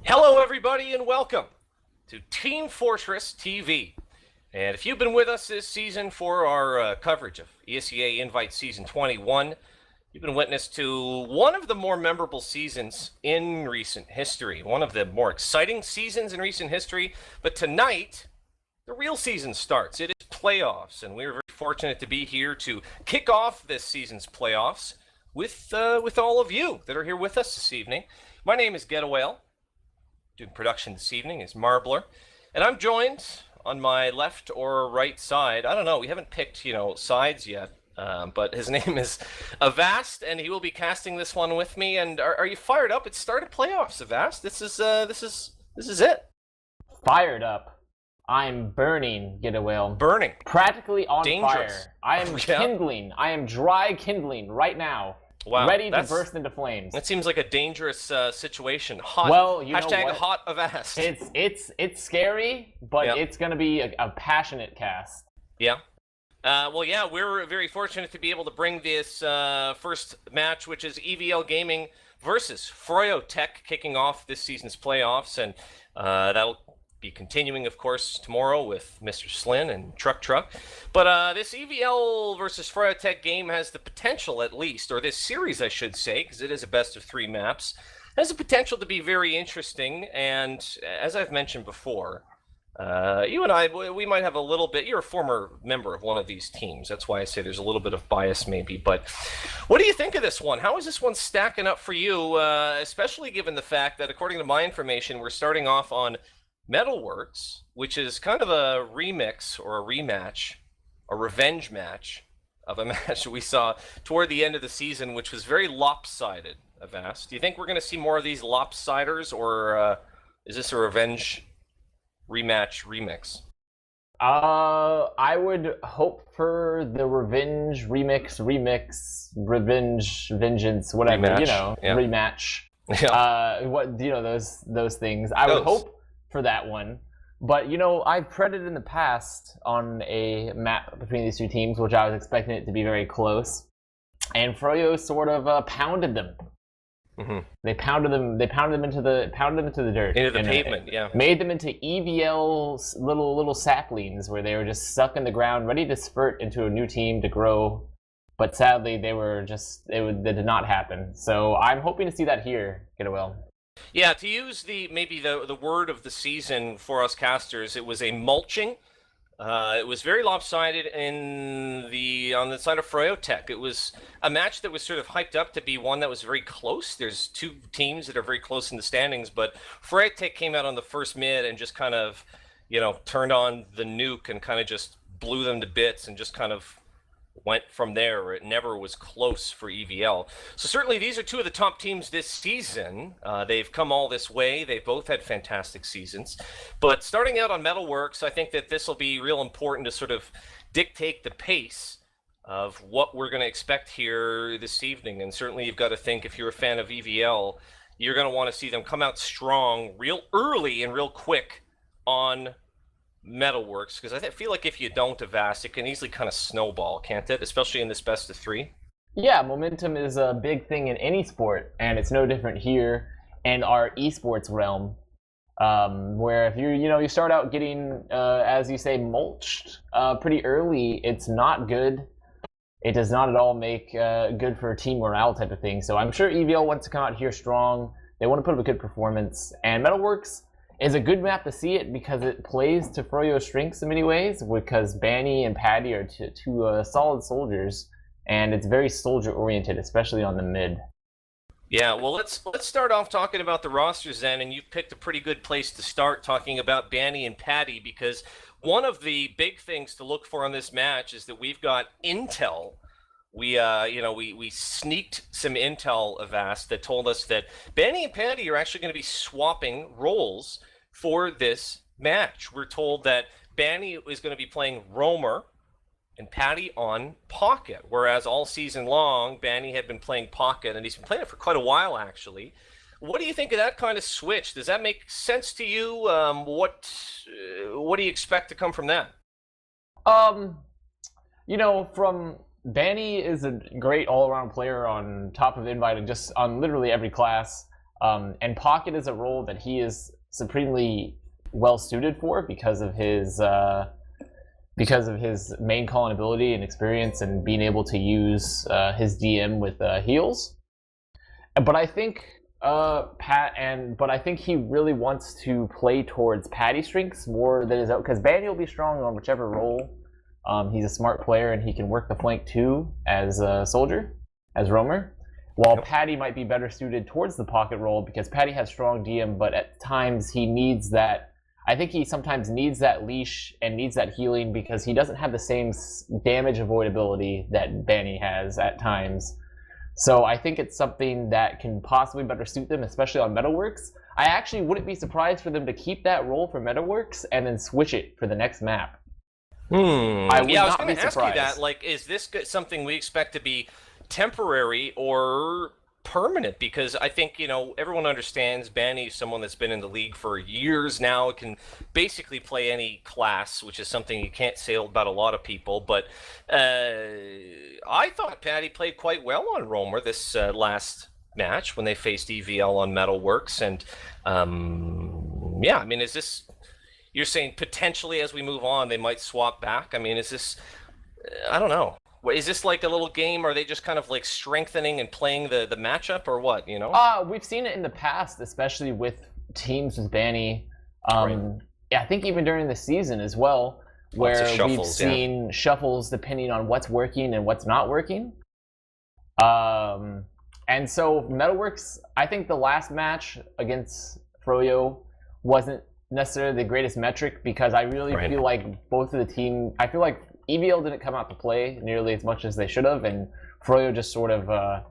Hello, everybody, and welcome to Team Fortress TV. And if you've been with us this season for our coverage of ESEA-Invite Season 21, you've been witness to one of the more memorable seasons in recent history, one of the more exciting seasons in recent history. But tonight, the real season starts. It is playoffs, and we're very fortunate to be here to kick off this season's playoffs with all of you that are here with us this evening. My name is Getawhale. Doing production this evening is Marblr, and I'm joined on my left or right side. I don't know. We haven't picked, sides yet, but his name is Avast, and he will be casting this one with me. And are you fired up? It started playoffs, Avast. This is it. Fired up. I'm burning, Getawhale. Burning. Practically on Dangerous. fire. I am kindling. I am dry kindling right now. Wow, ready to burst into flames. That seems like a dangerous situation. Hot. Well, you hashtag know what? hot Avast. It's scary, but Yep. it's gonna be a passionate cast. Yeah. We're very fortunate to be able to bring this first match, which is EVL Gaming versus froyotech, kicking off this season's playoffs, and that'll be continuing, of course, tomorrow with Mr. Slyn and Truck. But this EVL versus froyotech game has the potential, at least, or this series, I should say, because it is a best-of-3 maps, has the potential to be very interesting. And as I've mentioned before, you and I, we might have a little bit. You're a former member of one of these teams. That's why I say there's a little bit of bias, maybe. But what do you think of this one? How is this one stacking up for you, especially given the fact that, according to my information, we're starting off on Metalworks, which is kind of a remix or a rematch, a revenge match of a match we saw toward the end of the season, which was very lopsided, Avast. Do you think we're going to see more of these lopsiders, or is this a revenge rematch remix? I would hope for the revenge remix, vengeance, whatever, Rematch, yeah. rematch. Yeah. Those things. I would hope for that one. But, I've credited in the past on a map between these two teams, which I was expecting it to be very close. And Froyo sort of pounded them. Mm-hmm. They pounded them into the dirt. Into the pavement, yeah. Made them into EVL little saplings where they were just stuck in the ground, ready to spurt into a new team to grow. But sadly, that did not happen. So I'm hoping to see that here, Getawhale. Yeah, to use the word of the season for us casters, it was a mulching. It was very lopsided on the side of froyotech. It was a match that was sort of hyped up to be one that was very close. There's two teams that are very close in the standings, but froyotech came out on the first mid and just kind of, turned on the nuke and kind of just blew them to bits and just kind of went from there. It never was close for EVL. So certainly these are two of the top teams this season. They've come all this way. They've both had fantastic seasons. But starting out on Metalworks, I think that this will be real important to sort of dictate the pace of what we're going to expect here this evening. And certainly you've got to think, if you're a fan of EVL, you're going to want to see them come out strong real early and real quick on Metalworks, because I feel like if you don't Avast, it can easily kind of snowball, can't it? Especially in this best of 3. Yeah, momentum is a big thing in any sport, and it's no different here in our esports realm, where if you start out getting, as you say, mulched pretty early, it's not good. It does not at all make good for team morale type of thing. So I'm sure EVL wants to come out here strong. They want to put up a good performance, and Metalworks is a good map to see it because it plays to Froyo's strengths in many ways, because Banny and Patty are two solid soldiers, and it's very soldier-oriented, especially on the mid. Yeah, well, let's start off talking about the rosters then, and you picked a pretty good place to start talking about Banny and Patty, because one of the big things to look for on this match is that we've got intel. We sneaked some intel, Avast, that told us that Banny and Patty are actually going to be swapping roles for this match. We're told that Banny is going to be playing roamer and Patty on pocket, whereas all season long, Banny had been playing pocket, and he's been playing it for quite a while, actually. What do you think of that kind of switch? Does that make sense to you? What do you expect to come from that? From Banny is a great all-around player on top of Invite and just on literally every class. And Pocket is a role that he is supremely well suited for because of his main calling ability and experience and being able to use his DM with heals. But I think but I think he really wants to play towards Patty's strengths more than his own, because Banny will be strong on whichever role. He's a smart player and he can work the flank too as a soldier, as roamer. While Patty might be better suited towards the pocket role because Patty has strong DM, but at times he needs that. I think he sometimes needs that leash and needs that healing because he doesn't have the same damage avoidability that Banny has at times. So I think it's something that can possibly better suit them, especially on Metalworks. I actually wouldn't be surprised for them to keep that role for Metalworks and then switch it for the next map. I was going to ask you that. Like, is this something we expect to be temporary or permanent? Because I think, everyone understands Banny is someone that's been in the league for years now. It can basically play any class, which is something you can't say about a lot of people. But I thought Patty played quite well on Roamer this last match when they faced EVL on Metalworks. And is this... You're saying potentially as we move on, they might swap back? I mean, is this... I don't know. Is this like a little game? Or are they just kind of like strengthening and playing the matchup or what, We've seen it in the past, especially with teams with Banny. Right. Yeah, I think even during the season as well, where we've seen shuffles depending on what's working and what's not working. And so Metalworks, I think the last match against Froyo wasn't necessarily the greatest metric because I really feel like both of the team, I feel like EVL didn't come out to play nearly as much as they should have, and Froyo just sort of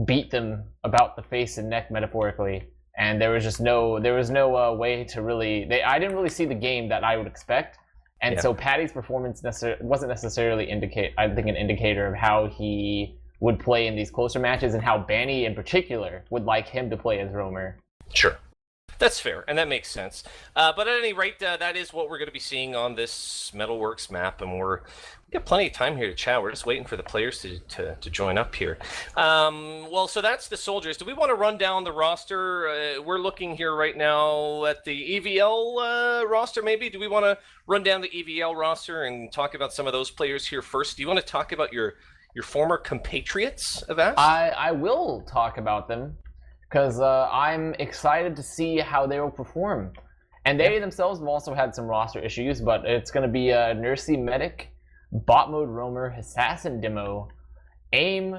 beat them about the face and neck metaphorically, and there was no way to really, I didn't really see the game that I would expect, and so Patty's performance wasn't necessarily an indicator of how he would play in these closer matches and how Banny in particular would like him to play as roamer. Sure. That's fair, and that makes sense. But at any rate, that is what we're going to be seeing on this Metalworks map, and we've got plenty of time here to chat. We're just waiting for the players to join up here. So that's the soldiers. Do we want to run down the roster? We're looking here right now at the EVL roster, maybe. Do we want to run down the EVL roster and talk about some of those players here first? Do you want to talk about your former compatriots, Avast? I will talk about them, because I'm excited to see how they will perform. And they themselves have also had some roster issues, but it's going to be Nursey Medic, Bot Mode Roamer, Assassin Demo, Aim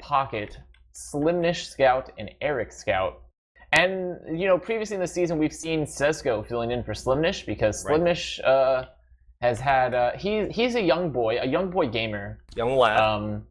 Pocket, Slimnish Scout, and Eric Scout. And, previously in the season, we've seen Sesko filling in for Slimnish, because Slimnish has had... he's a young boy gamer. Young lad.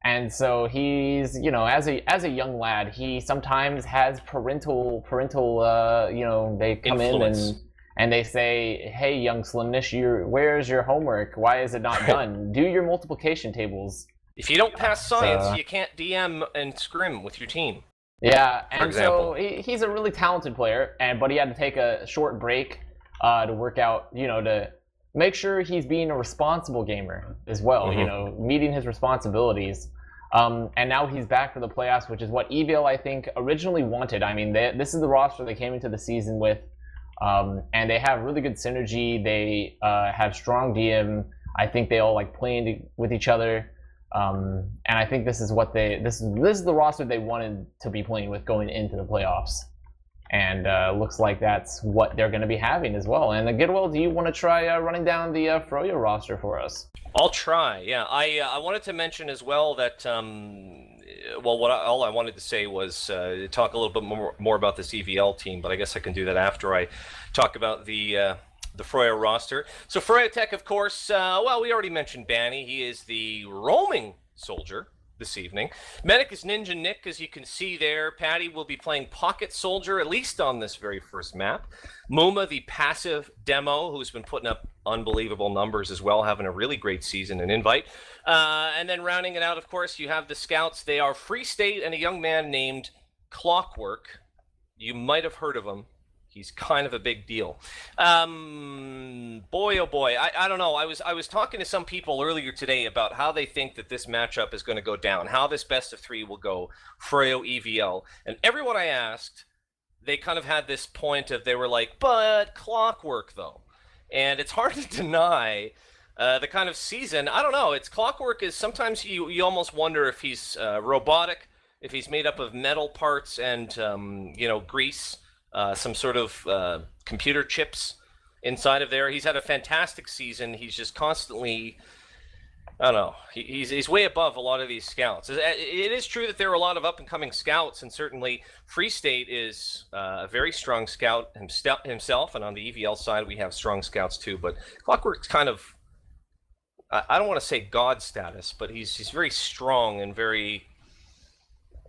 And so he's, as a young lad, he sometimes has parental, they come in and they say, "Hey, young Slimnish, where's your homework? Why is it not done? Do your multiplication tables." If you don't pass science, you can't DM and scrim with your team. Yeah, and so he's a really talented player, but he had to take a short break to work out, to make sure he's being a responsible gamer as well, meeting his responsibilities. And now he's back for the playoffs, which is what EVL, I think, originally wanted. I mean, this is the roster they came into the season with, and they have really good synergy. They have strong DM. I think they all like playing with each other, and I think this is this is the roster they wanted to be playing with going into the playoffs. And looks like that's what they're going to be having as well. And Getawhale, do you want to try running down the Froyo roster for us? I'll try, yeah. I wanted to mention as well that, all I wanted to say was talk a little bit more about this EVL team, but I guess I can do that after I talk about the Froyo roster. So froyotech, of course, we already mentioned Banny. He is the roaming soldier this evening. Medic is Ninja Nick, as you can see there. Patty will be playing Pocket Soldier, at least on this very first map. Muma, the passive demo, who's been putting up unbelievable numbers as well, having a really great season in Invite. And then rounding it out, of course, you have the Scouts. They are Free State and a young man named Clockwork. You might have heard of him. He's kind of a big deal. Boy, oh boy, I don't know. I was talking to some people earlier today about how they think that this matchup is going to go down, how this best of three will go, Froyo EVL. And everyone I asked, they kind of had this point of, they were like, but Clockwork though. And it's hard to deny the kind of season. I don't know. It's Clockwork is sometimes you almost wonder if he's robotic, if he's made up of metal parts and grease. Some sort of computer chips inside of there. He's had a fantastic season. He's just constantly, I don't know, he's way above a lot of these scouts. It is true that there are a lot of up-and-coming scouts, and certainly Free State is a very strong scout himself, and on the EVL side we have strong scouts too, but Clockwork's kind of, I don't want to say god status, but he's very strong and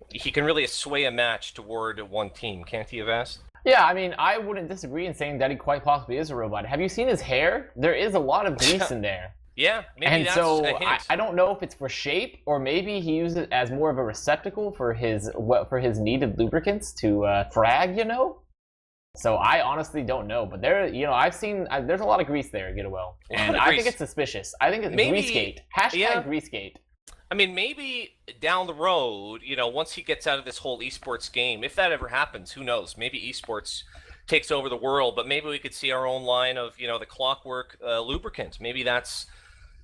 he can really sway a match toward one team, can't he, Avast? Yeah, I mean, I wouldn't disagree in saying that he quite possibly is a robot. Have you seen his hair? There is a lot of grease in there. Yeah, maybe and that's so a hint. I don't know if it's for shape, or maybe he uses it as more of a receptacle for his needed lubricants to frag, So I honestly don't know, but I've seen there's a lot of grease there, Getawhale, and I think it's suspicious. I think it's Greasegate. Hashtag Greasegate. I mean, maybe down the road, once he gets out of this whole esports game, if that ever happens, who knows? Maybe esports takes over the world, but maybe we could see our own line of, the Clockwork lubricant. Maybe that's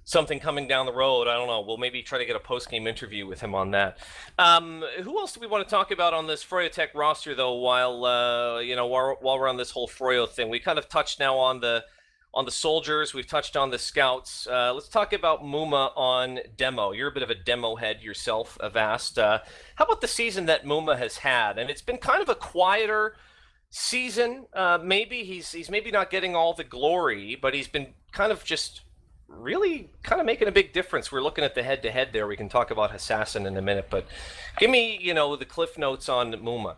something coming down the road. I don't know. We'll maybe try to get a post-game interview with him on that. Who else do we want to talk about on this froyotech roster, though, while we're on this whole Froyo thing? We kind of touched now on the soldiers, we've touched on the scouts. Let's talk about Muma on demo. You're a bit of a demo head yourself, Avast. How about the season that Muma has had? And it's been kind of a quieter season. Maybe he's maybe not getting all the glory, but he's been kind of just really kind of making a big difference. We're looking at the head-to-head there. We can talk about Assassin in a minute, but give me, the cliff notes on Muma.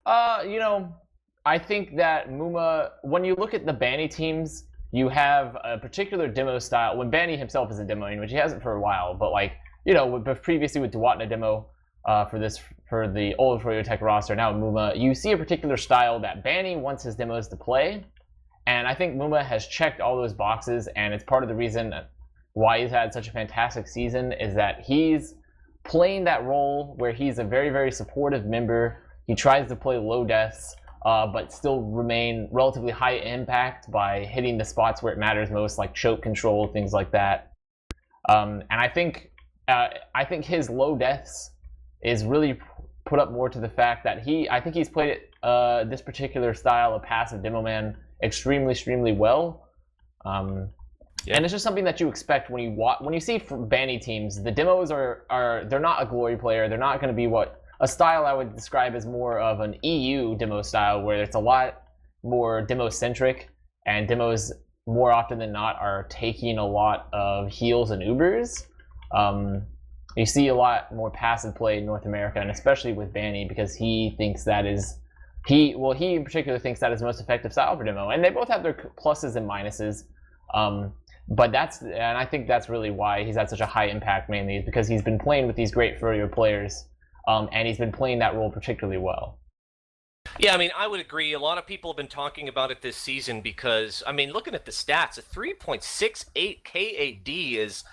I think that Muma, when you look at the Banny teams, you have a particular demo style. When Banny himself isn't demoing, which he hasn't for a while, but previously with Duwatna demo for the old froyotech roster, now Muma, you see a particular style that Banny wants his demos to play, and I think Muma has checked all those boxes, and it's part of the reason why he's had such a fantastic season is that he's playing that role where he's a very, very supportive member. He tries to play low deaths, but still remain relatively high impact by hitting the spots where it matters most, like choke control, things like that. And I think his low deaths is really put up more to the fact that I think he's played this particular style of passive demo man extremely, extremely well. And it's just something that you expect when you see Banny teams. The demos they're not a glory player. They're not going to be a style I would describe as more of an EU demo style, where it's a lot more demo-centric, and demos more often than not are taking a lot of heals and Ubers. You see a lot more passive play in North America, and especially with Banny, because he thinks that he in particular thinks that is the most effective style for demo, and they both have their pluses and minuses. But I think that's really why he's had such a high impact, mainly, is because he's been playing with these great Furrier players. And he's been playing that role particularly well. Yeah, I mean, I would agree. A lot of people have been talking about it this season because, I mean, looking at the stats, a 3.68 KAD is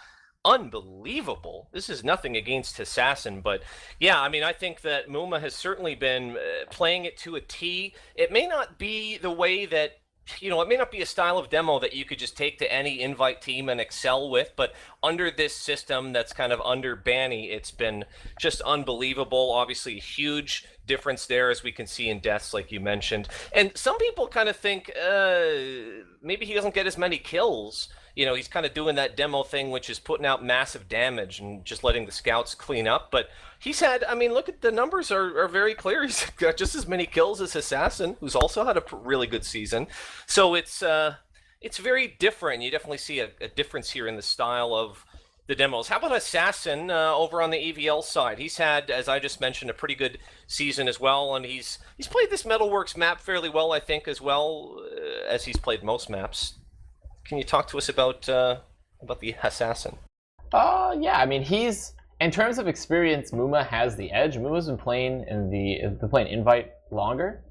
unbelievable. This is nothing against Assassin, but yeah, I mean, I think that Muma has certainly been playing it to a T. It may not be the way that it may not be a style of demo that you could just take to any invite team and excel with, but under this system that's kind of under Banny, it's been just unbelievable. Obviously, a huge difference there, as we can see in deaths, like you mentioned. And some people kind of think maybe he doesn't get as many kills. He's kind of doing that demo thing, which is putting out massive damage and just letting the scouts clean up. But he's had, I mean, look at the numbers are very clear. He's got just as many kills as Assassin, who's also had a really good season. So it's very different. You definitely see a difference here in the style of the demos. How about Assassin over on the EVL side? He's had, as I just mentioned, a pretty good season as well, and he's played this Metalworks map fairly well, I think, as well as he's played most maps. Can you talk to us about the Assassin? Yeah, I mean, in terms of experience, Muma has the edge. Muma's been playing playing Invite longer.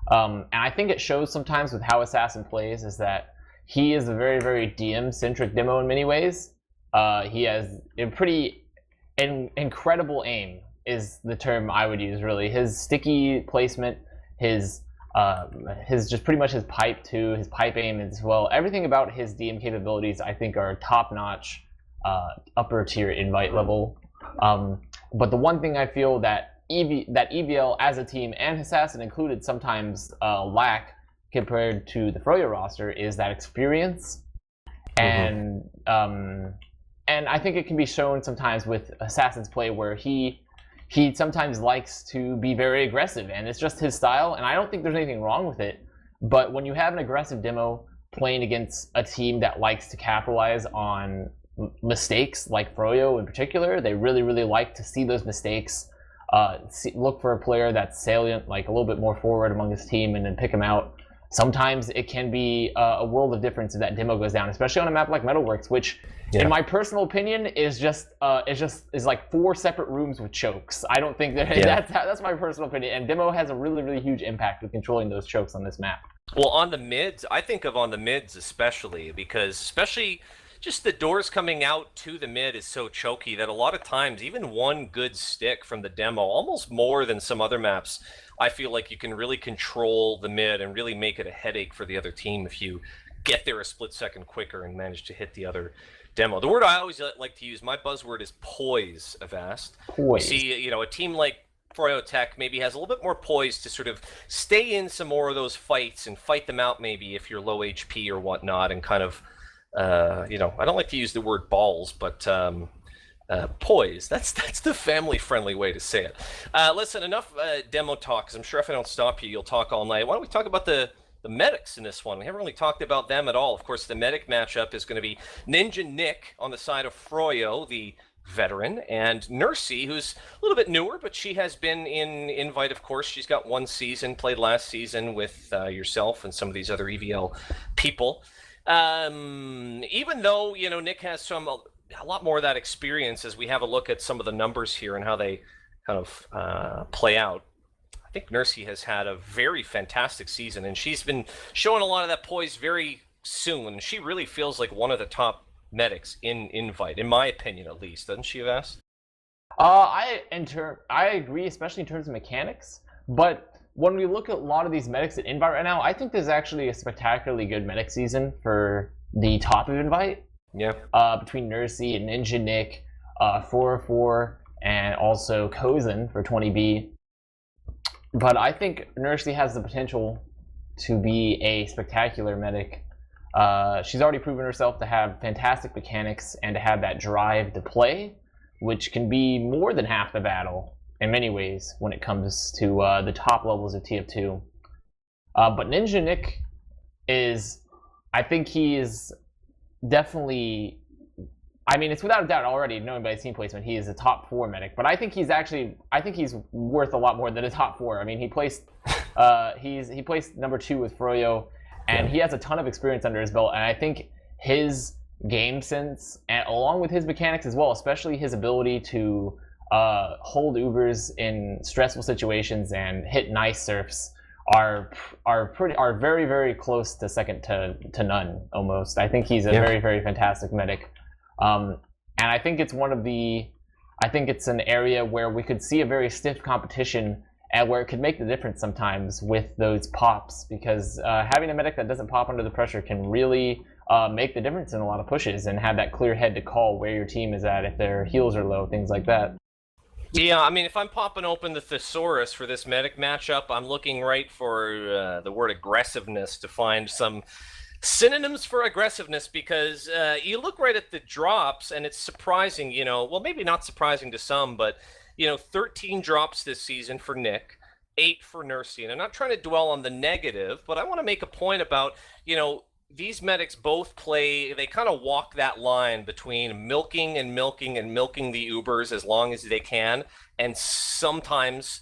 And I think it shows sometimes with how Assassin plays is that he is a very, very DM-centric demo in many ways. He has a pretty incredible aim is the term I would use, really. His sticky placement, his just pretty much his pipe too, his pipe aim as well. Everything about his DM capabilities, I think, are top-notch, upper tier invite level. But the one thing I feel that EVL as a team and Assassin included sometimes lack compared to the Froyo roster is that experience, and I think it can be shown sometimes with Assassin's play where he sometimes likes to be very aggressive, and it's just his style, and I don't think there's anything wrong with it. But when you have an aggressive demo playing against a team that likes to capitalize on mistakes, like Froyo in particular, they really, really like to see those mistakes, look for a player that's salient, like a little bit more forward among his team, and then pick him out. Sometimes it can be a world of difference if that demo goes down, especially on a map like Metalworks, which, in my personal opinion, is like 4 separate rooms with chokes. I don't think that's my personal opinion, and demo has a really, really huge impact with controlling those chokes on this map. Well, on the mids, I think of on the mids especially, because especially just the doors coming out to the mid is so choky that a lot of times even one good stick from the demo, almost more than some other maps, I feel like you can really control the mid and really make it a headache for the other team if you get there a split second quicker and manage to hit the other demo. The word I always like to use, my buzzword is poise, Avast. Poise. You see, a team like froyotech maybe has a little bit more poise to sort of stay in some more of those fights and fight them out maybe if you're low HP or whatnot, and kind of, I don't like to use the word balls, but poise. That's the family-friendly way to say it. Listen, enough demo talk, because I'm sure if I don't stop you, you'll talk all night. Why don't we talk about the medics in this one? We haven't really talked about them at all. Of course, the medic matchup is going to be Ninja Nick on the side of Froyo, the veteran, and Nursey, who's a little bit newer, but she has been in Invite, of course. She's got 1 season, played last season with yourself and some of these other EVL people. Even though, Nick has a lot more of that experience, as we have a look at some of the numbers here and how they kind of play out, I think Nursey has had a very fantastic season, and she's been showing a lot of that poise very soon. She really feels like one of the top medics in Invite, in my opinion, at least, doesn't she, Avast? I agree, especially in terms of mechanics. But when we look at a lot of these medics at Invite right now, I think there's actually a spectacularly good medic season for the top of Invite. Yeah. Between Nursey and Ninja Nick, 404, and also Kozin for 20B. But I think Nursey has the potential to be a spectacular medic. She's already proven herself to have fantastic mechanics and to have that drive to play, which can be more than half the battle in many ways when it comes to the top levels of TF2. But Ninja Nick I think he is definitely, it's without a doubt already, knowing by his team placement, he is a top 4 medic. But I think he's worth a lot more than a top 4. He placed, he placed number 2 with Froyo, and he has a ton of experience under his belt. And I think his game sense, and along with his mechanics as well, especially his ability to hold Ubers in stressful situations and hit nice surfs, are very, very close to second to none almost. I think he's a very, very fantastic medic, and I think it's an area where we could see a very stiff competition, and where it could make the difference sometimes with those pops, because having a medic that doesn't pop under the pressure can really make the difference in a lot of pushes, and have that clear head to call where your team is at if their heals are low, things like that. Yeah, if I'm popping open the thesaurus for this medic matchup, I'm looking right for the word aggressiveness to find some synonyms for aggressiveness, because you look right at the drops, and it's surprising, well, maybe not surprising to some, but, 13 drops this season for Nick, 8 for Nursey. And I'm not trying to dwell on the negative, but I want to make a point about, these medics both they kind of walk that line between milking and milking and milking the Ubers as long as they can, and sometimes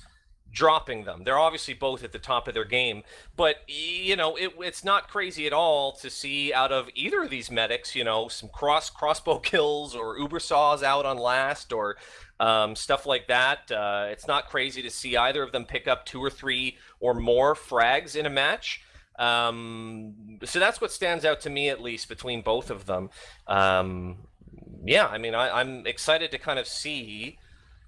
dropping them. They're obviously both at the top of their game, but, it's not crazy at all to see out of either of these medics, some crossbow kills or Uber saws out on last, or, stuff like that. It's not crazy to see either of them pick up 2 or 3 or more frags in a match. So that's what stands out to me, at least, between both of them. Yeah, I mean, I'm excited to kind of see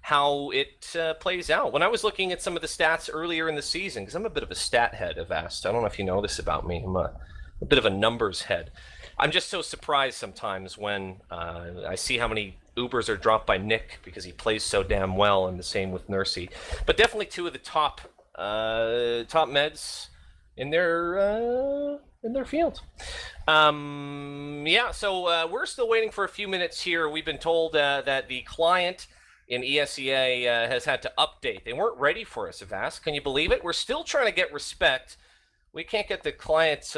how it plays out. When I was looking at some of the stats earlier in the season, because I'm a bit of a stat head, Avast. I don't know if you know this about me. I'm a bit of a numbers head. I'm just so surprised sometimes when I see how many Ubers are dropped by Nick because he plays so damn well, and the same with Nursey. But definitely 2 of the top meds in their field. Yeah, so we're still waiting for a few minutes here. We've been told that the client in ESEA has had to update. They weren't ready for us, Avast. Can you believe it? We're still trying to get respect. We can't get the clients.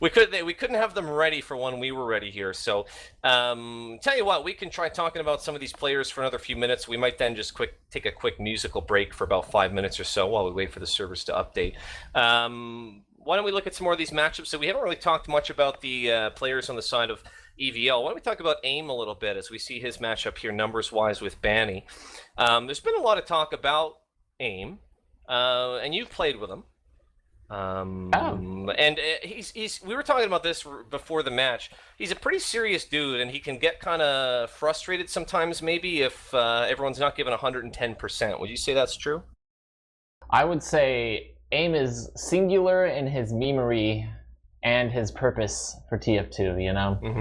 We couldn't have them ready for when we were ready here. So, tell you what, we can try talking about some of these players for another few minutes. We might then just take a quick musical break for about 5 minutes or so while we wait for the servers to update. Why don't we look at some more of these matchups? So we haven't really talked much about the players on the side of EVL. Why don't we talk about AIM a little bit as we see his matchup here numbers-wise with Banny. There's been a lot of talk about AIM, and you've played with him. And we were talking about this before the match. He's a pretty serious dude, and he can get kind of frustrated sometimes, maybe, if everyone's not giving 110%. Would you say that's true? I would say AIM is singular in his memery and his purpose for TF2, you know? Mm-hmm.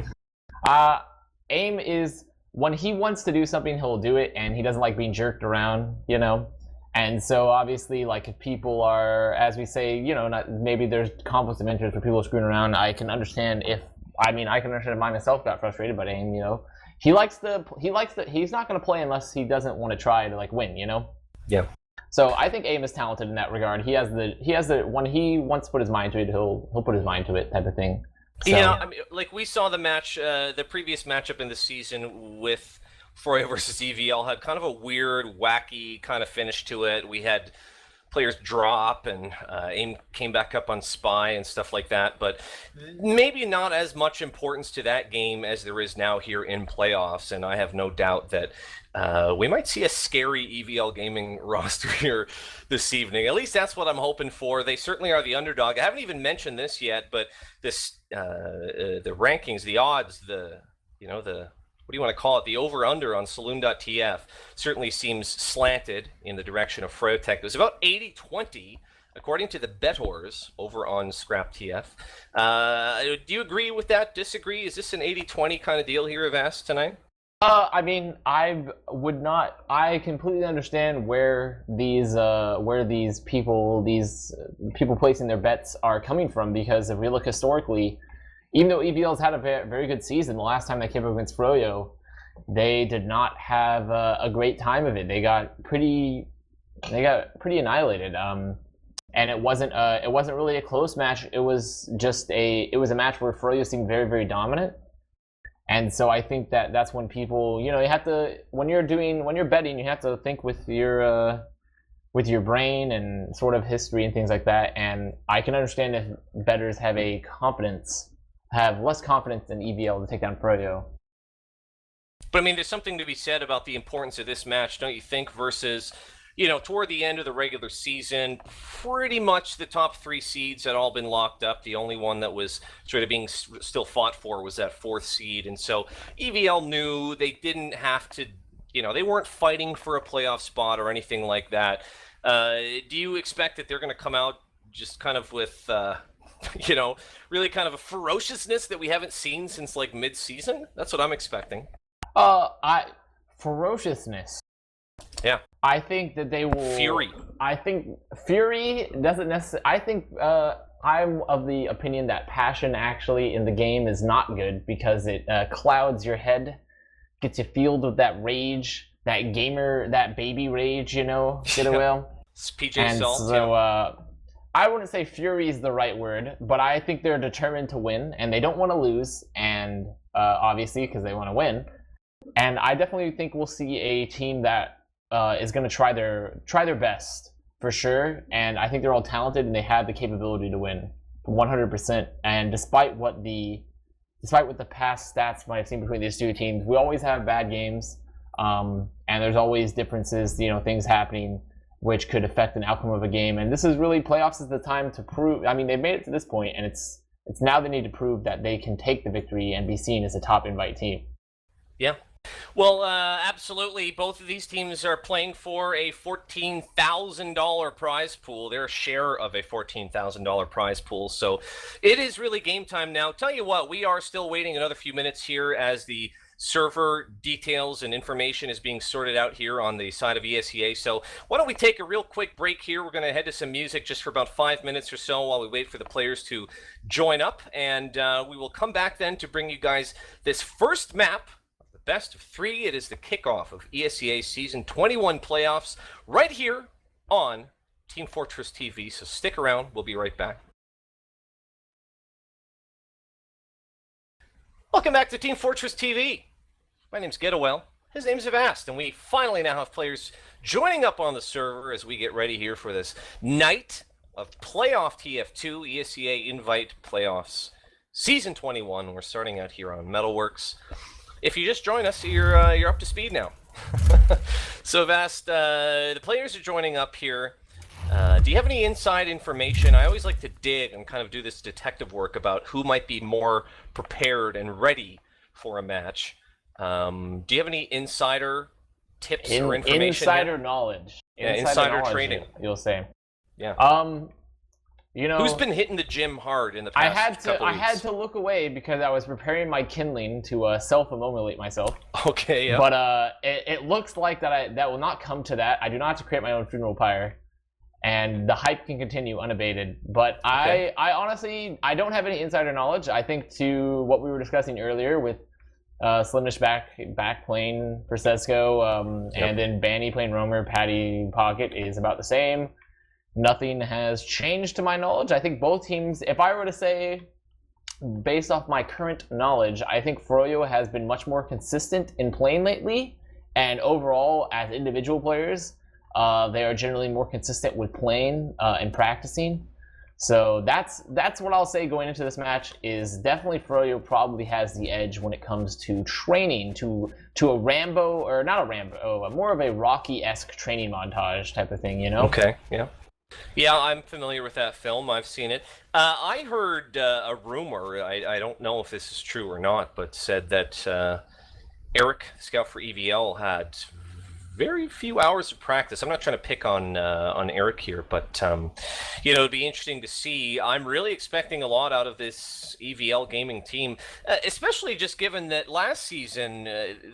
AIM is, when he wants to do something, he'll do it, and he doesn't like being jerked around, you know? And so obviously, like, if people are, as we say, you know, maybe there's conflicts of interest where people are screwing around, I can understand I can understand if I myself got frustrated by AIM, you know? He's not going to play unless he doesn't want to try to, like, win, you know? Yeah. So I think AIM is talented in that regard. He has the when he wants to put his mind to it, he'll put his mind to it, type of thing. So. Yeah, I mean, like, we saw the previous matchup in the season with Froyo versus EVL had kind of a weird, wacky kind of finish to it. We had players drop, and AIM came back up on Spy and stuff like that, but maybe not as much importance to that game as there is now here in playoffs, and I have no doubt that we might see a scary EVL Gaming roster here this evening. At least that's what I'm hoping for. They certainly are the underdog. I haven't even mentioned this yet, but this the rankings, the odds, what do you want to call it? The over-under on Saloon.tf certainly seems slanted in the direction of froyotech. It was about 80-20, according to the bettors over on ScrapTF. Do you agree with that? Disagree? Is this an 80-20 kind of deal here, Avast, tonight? I mean, I completely understand where these people placing their bets are coming from, because if we look historically, even though EVL's had a very good season, the last time they came up against Froyo, they did not have a great time of it. They got pretty annihilated. And it wasn't really a close match. It was a match where Froyo seemed very, very dominant. And so I think that's when people, you know, you have to, when you're betting, you have to think with your brain and sort of history and things like that. And I can understand if bettors have less confidence in EVL to take down Froyo. But I mean, there's something to be said about the importance of this match, don't you think, versus, you know, toward the end of the regular season, pretty much the top 3 seeds had all been locked up. The only one that was sort of being still fought for was that 4th seed. And so EVL knew they didn't have to, you know, they weren't fighting for a playoff spot or anything like that. Do you expect that they're going to come out just kind of with, you know, really kind of a ferociousness that we haven't seen since, like, mid-season? That's what I'm expecting. Ferociousness. Yeah. I think that they will... Fury. I think Fury doesn't necessarily... I think I'm of the opinion that passion actually in the game is not good, because it clouds your head, gets you filled with that rage, that gamer, that baby rage, you know, Getawhale. It's PJ Salt. So, I wouldn't say fury is the right word, but I think they're determined to win, and they don't want to lose, and obviously, because they want to win. And I definitely think we'll see a team that is going to try their best, for sure. And I think they're all talented, and they have the capability to win 100%. And despite what the past stats might have seen between these two teams, we always have bad games. and there's always differences, things happening which could affect an outcome of a game. And this is really, playoffs is the time to prove. I mean, they've made it to this point, and it's now they need to prove that they can take the victory and be seen as a top invite team. Yeah. Well, absolutely. Both of these teams are playing for a $14,000 prize pool, their share of a $14,000 prize pool. So it is really game time now. Tell you what, we are still waiting another few minutes here as the server details and information is being sorted out here on the side of ESEA. So why don't we take a real quick break here? We're going to head to some music just for about 5 minutes or so while we wait for the players to join up. And we will come back then to bring you guys this first map, the best of 3. It is the kickoff of ESEA Season 21 Playoffs right here on Team Fortress TV. So stick around. We'll be right back. Welcome back to Team Fortress TV. My name's Getawhale. His name's Avast, and we finally now have players joining up on the server as we get ready here for this night of Playoff TF2 ESEA-Invite Playoffs Season 21. We're starting out here on Metalworks. If you just joined us, you're up to speed now. So Avast, the players are joining up here. Do you have any inside information? I always like to dig and kind of do this detective work about who might be more prepared and ready for a match. Do you have any insider tips or information? Insider knowledge. Yeah, insider trading. You'll say. Yeah. Who's been hitting the gym hard in the past couple weeks? I had to look away because I was preparing my kindling to self-immolate myself. Okay, yeah. But it looks like that will not come to that. I do not have to create my own funeral pyre, and the hype can continue unabated. But okay. I honestly, I don't have any insider knowledge. I think to what we were discussing earlier with Slimnish back playing for Cesco, and then Banny playing Roamer, Patty Pocket is about the same. Nothing has changed to my knowledge. I think both teams, if I were to say, based off my current knowledge, I think Froyo has been much more consistent in playing lately, and overall, as individual players, they are generally more consistent with playing and practicing. So that's what I'll say going into this match is definitely Froyo probably has the edge when it comes to training to a Rambo, or not a Rambo, more of a Rocky-esque training montage type of thing, Okay, yeah. Yeah, I'm familiar with that film. I've seen it. I heard a rumor, I don't know if this is true or not, but said that Eric, scout for EVL, had very few hours of practice. I'm not trying to pick on Eric here, but it'd be interesting to see. I'm really expecting a lot out of this EVL Gaming team, especially just given that last season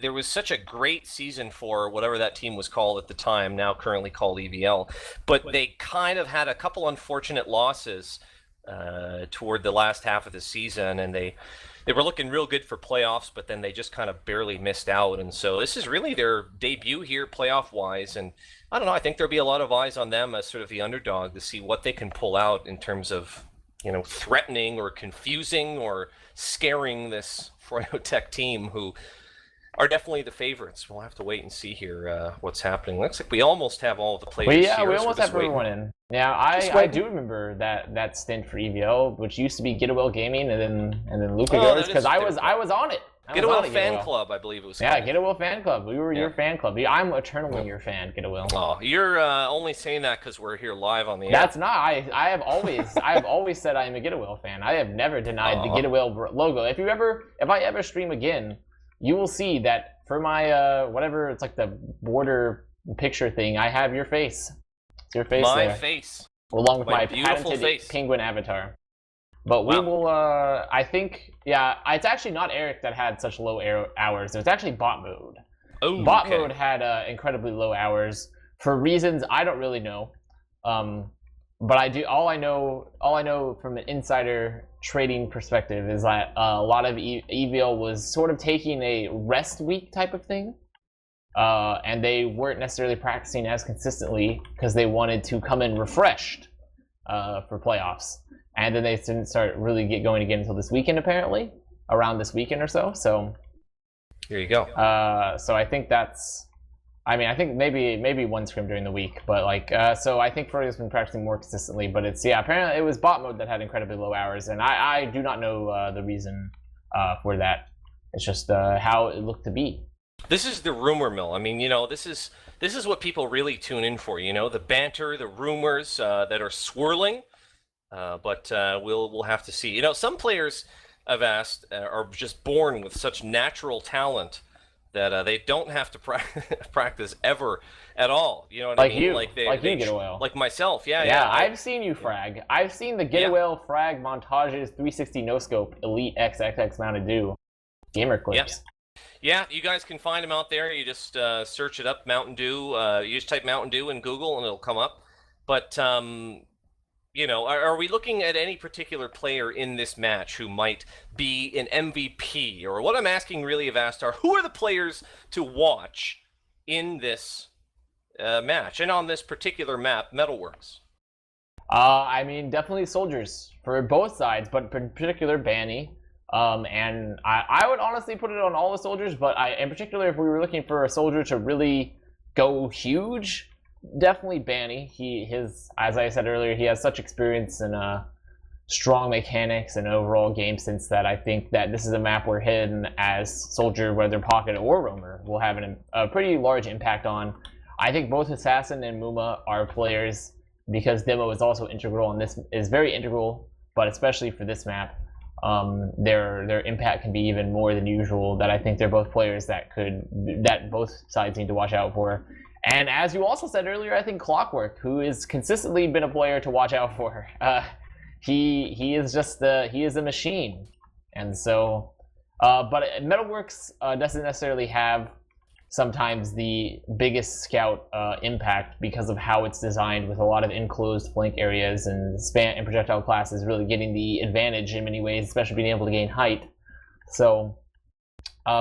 there was such a great season for whatever that team was called at the time, now currently called EVL, but they kind of had a couple unfortunate losses toward the last half of the season, and they were looking real good for playoffs, but then they just kind of barely missed out. And so this is really their debut here playoff-wise. And I don't know, I think there'll be a lot of eyes on them as sort of the underdog to see what they can pull out in terms of, threatening or confusing or scaring this froyotech team, who are definitely the favorites. We'll have to wait and see here what's happening. Looks like we almost have all the players here. We almost have everyone in. Yeah, I do remember that stint for EVL, which used to be Getawhale Gaming and then Luca goes, because I was on it. Getawhale Fan Club, I believe it was called. Yeah, Getawhale Fan Club. We were your fan club. I'm eternally your fan, Getawhale. Oh, you're only saying that because we're here live on the air. That's not. I have always said I am a Getawhale fan. I have never denied the Getawhale logo. If I ever stream again, you will see that for my whatever, it's like the border picture thing, I have your face. It's your face my there. Face. Along with my beautiful patented face. penguin avatar. But we will, I think, it's actually not Eric that had such low hours. It was actually bot mode. Oh, Bot mode had incredibly low hours for reasons I don't really know. But I do. All I know from an insider trading perspective is that a lot of EVL was sort of taking a rest week type of thing, and they weren't necessarily practicing as consistently because they wanted to come in refreshed for playoffs, and then they didn't start really get going again until this weekend, apparently around this weekend or so. So here you go. So I think that's. I mean, I think maybe one scrim during the week, but so I think Froyo's been practicing more consistently. But apparently it was bot mode that had incredibly low hours, and I do not know the reason for that. It's just how it looked to be. This is the rumor mill. I mean, this is what people really tune in for. The banter, the rumors that are swirling. But we'll have to see. Some players, I've asked, are just born with such natural talent that they don't have to practice ever at all. You know what I Like mean? you, Like like you, Getawhale. like myself. Yeah, Yeah, yeah. I've seen you frag. I've seen the Getawhale frag montages, 360 no scope, Elite XXX Mountain Dew gamer clips. Yeah, you guys can find them out there. You just search it up, Mountain Dew. You just type Mountain Dew in Google, and it'll come up. But are we looking at any particular player in this match who might be an MVP? Or what I'm asking really, Avast, are who are the players to watch in this match and on this particular map, Metalworks? I mean, definitely soldiers for both sides, but in particular, Banny. And I would honestly put it on all the soldiers, but in particular, if we were looking for a soldier to really go huge, definitely Banny. As I said earlier, he has such experience and strong mechanics and overall game sense that I think that this is a map where him as soldier, whether pocket or roamer, will have a pretty large impact on. I think both Assassin and Muma are players because Demo is also integral, and this is very integral, but especially for this map. Their impact can be even more than usual. That I think they're both players that both sides need to watch out for. And as you also said earlier, I think Clockwork, who has consistently been a player to watch out for. He is a machine, and so. But Metalworks doesn't necessarily have sometimes the biggest scout impact because of how it's designed with a lot of enclosed flank areas and span and projectile classes really getting the advantage in many ways, especially being able to gain height. So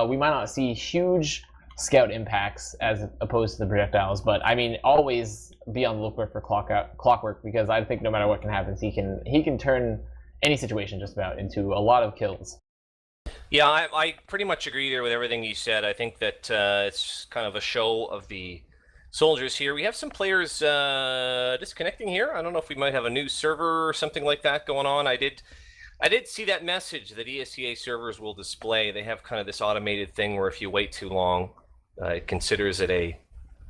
we might not see huge scout impacts as opposed to the projectiles, but I mean, always be on the lookout for Clockwork because I think no matter what can happen, he can turn any situation just about into a lot of kills. Yeah, I pretty much agree there with everything you said. I think that it's kind of a show of the soldiers here. We have some players disconnecting here. I don't know if we might have a new server or something like that going on. I did see that message that ESEA servers will display. They have kind of this automated thing where if you wait too long, it considers that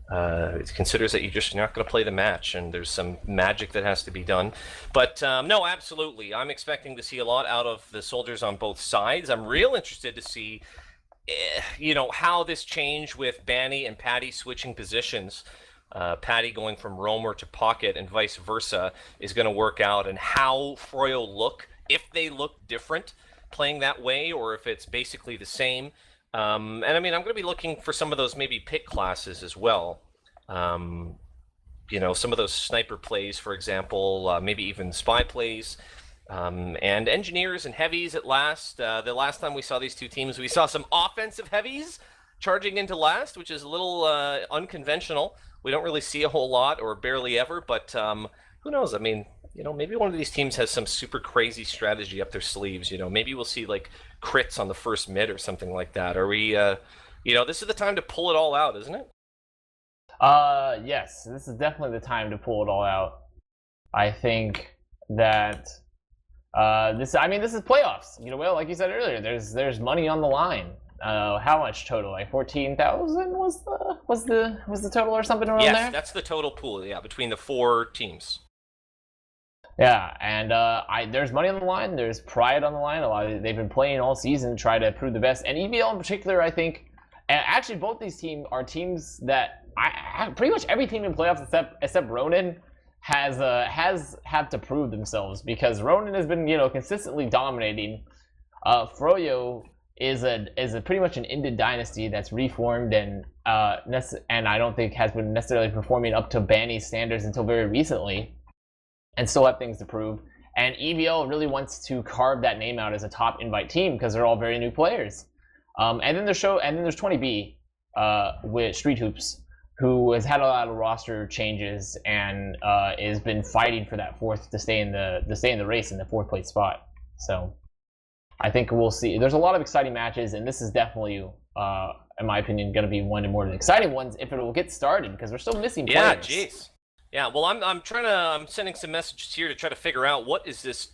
you're just not going to play the match, and there's some magic that has to be done. But no, absolutely, I'm expecting to see a lot out of the soldiers on both sides. I'm real interested to see, how this change with Banny and Patty switching positions, Patty going from roamer to pocket and vice versa, is going to work out, and how Froyo look, if they look different playing that way, or if it's basically the same. And I mean, I'm going to be looking for some of those maybe pick classes as well. Some of those sniper plays, for example, maybe even spy plays, and engineers and heavies at last. The last time we saw these two teams, we saw some offensive heavies charging into last, which is a little unconventional. We don't really see a whole lot or barely ever, but who knows? I mean, maybe one of these teams has some super crazy strategy up their sleeves. Maybe we'll see like crits on the first mid or something like that. Are we, this is the time to pull it all out, isn't it? Yes, this is definitely the time to pull it all out. I think that this is playoffs. Well, like you said earlier, there's money on the line. How much total? Like 14,000 was the total or something around there? Yes, that's the total pool. Yeah, between the four teams. Yeah, and there's money on the line. There's pride on the line. They've been playing all season to try to prove the best. And EVL in particular, I think, and actually both these teams are teams that pretty much every team in playoffs except Ronin has had to prove themselves because Ronin has been consistently dominating. Froyo is a pretty much an ended dynasty that's reformed and I don't think has been necessarily performing up to Banny's standards until very recently. And still have things to prove. And EVL really wants to carve that name out as a top invite team because they're all very new players. And then there's 20B with Street Hoops, who has had a lot of roster changes and has been fighting for that fourth to stay in the race in the fourth place spot. So I think we'll see. There's a lot of exciting matches, and this is definitely, in my opinion, going to be one of the more exciting ones if it will get started because we're still missing players. Yeah, jeez. Yeah, well, I'm sending some messages here to try to figure out what is this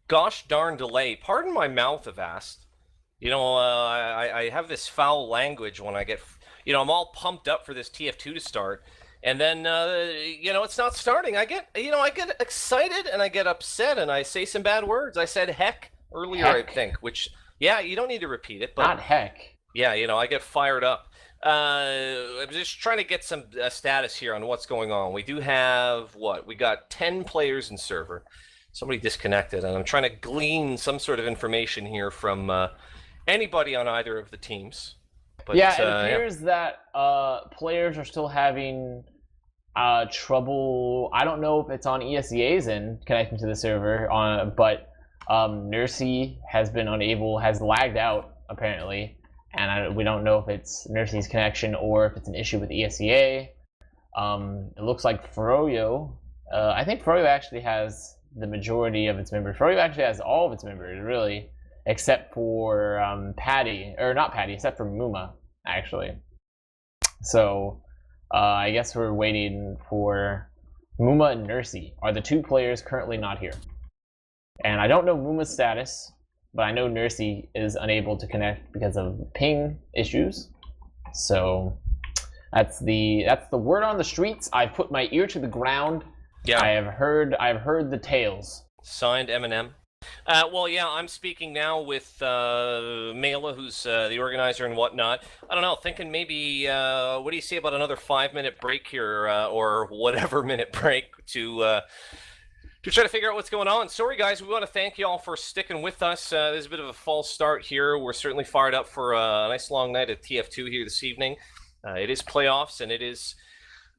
gosh darn delay. Pardon my mouth, Avast. I have this foul language when I get, I'm all pumped up for this TF2 to start, and then it's not starting. I get excited and I get upset and I say some bad words. I said heck earlier, Heck? I think, which yeah, you don't need to repeat it, but Not heck. yeah, I get fired up. I'm just trying to get some status here on what's going on. We do have we got 10 players in server. Somebody disconnected, and I'm trying to glean some sort of information here from anybody on either of the teams. But, yeah, it appears that players are still having trouble. I don't know if it's on ESEA's end connecting to the server, but Nursey has lagged out apparently, and we don't know if it's Nursey's connection or if it's an issue with ESEA. It looks like Froyo. I think Froyo actually has the majority of its members. Froyo actually has all of its members, really, except for except for Muma, actually. So I guess we're waiting for Muma and Nursey are the two players currently not here. And I don't know Muma's status, but I know Nursey is unable to connect because of ping issues. So that's the word on the streets. I've put my ear to the ground. Yeah. I've heard the tales. Signed Eminem. I'm speaking now with Mela, who's the organizer and whatnot. I don't know, thinking maybe, what do you say about another 5-minute break here, or whatever minute break to try to figure out what's going on. Sorry, guys, we want to thank you all for sticking with us. There's a bit of a false start here. We're certainly fired up for a nice long night at TF2 here this evening. It is playoffs, and it is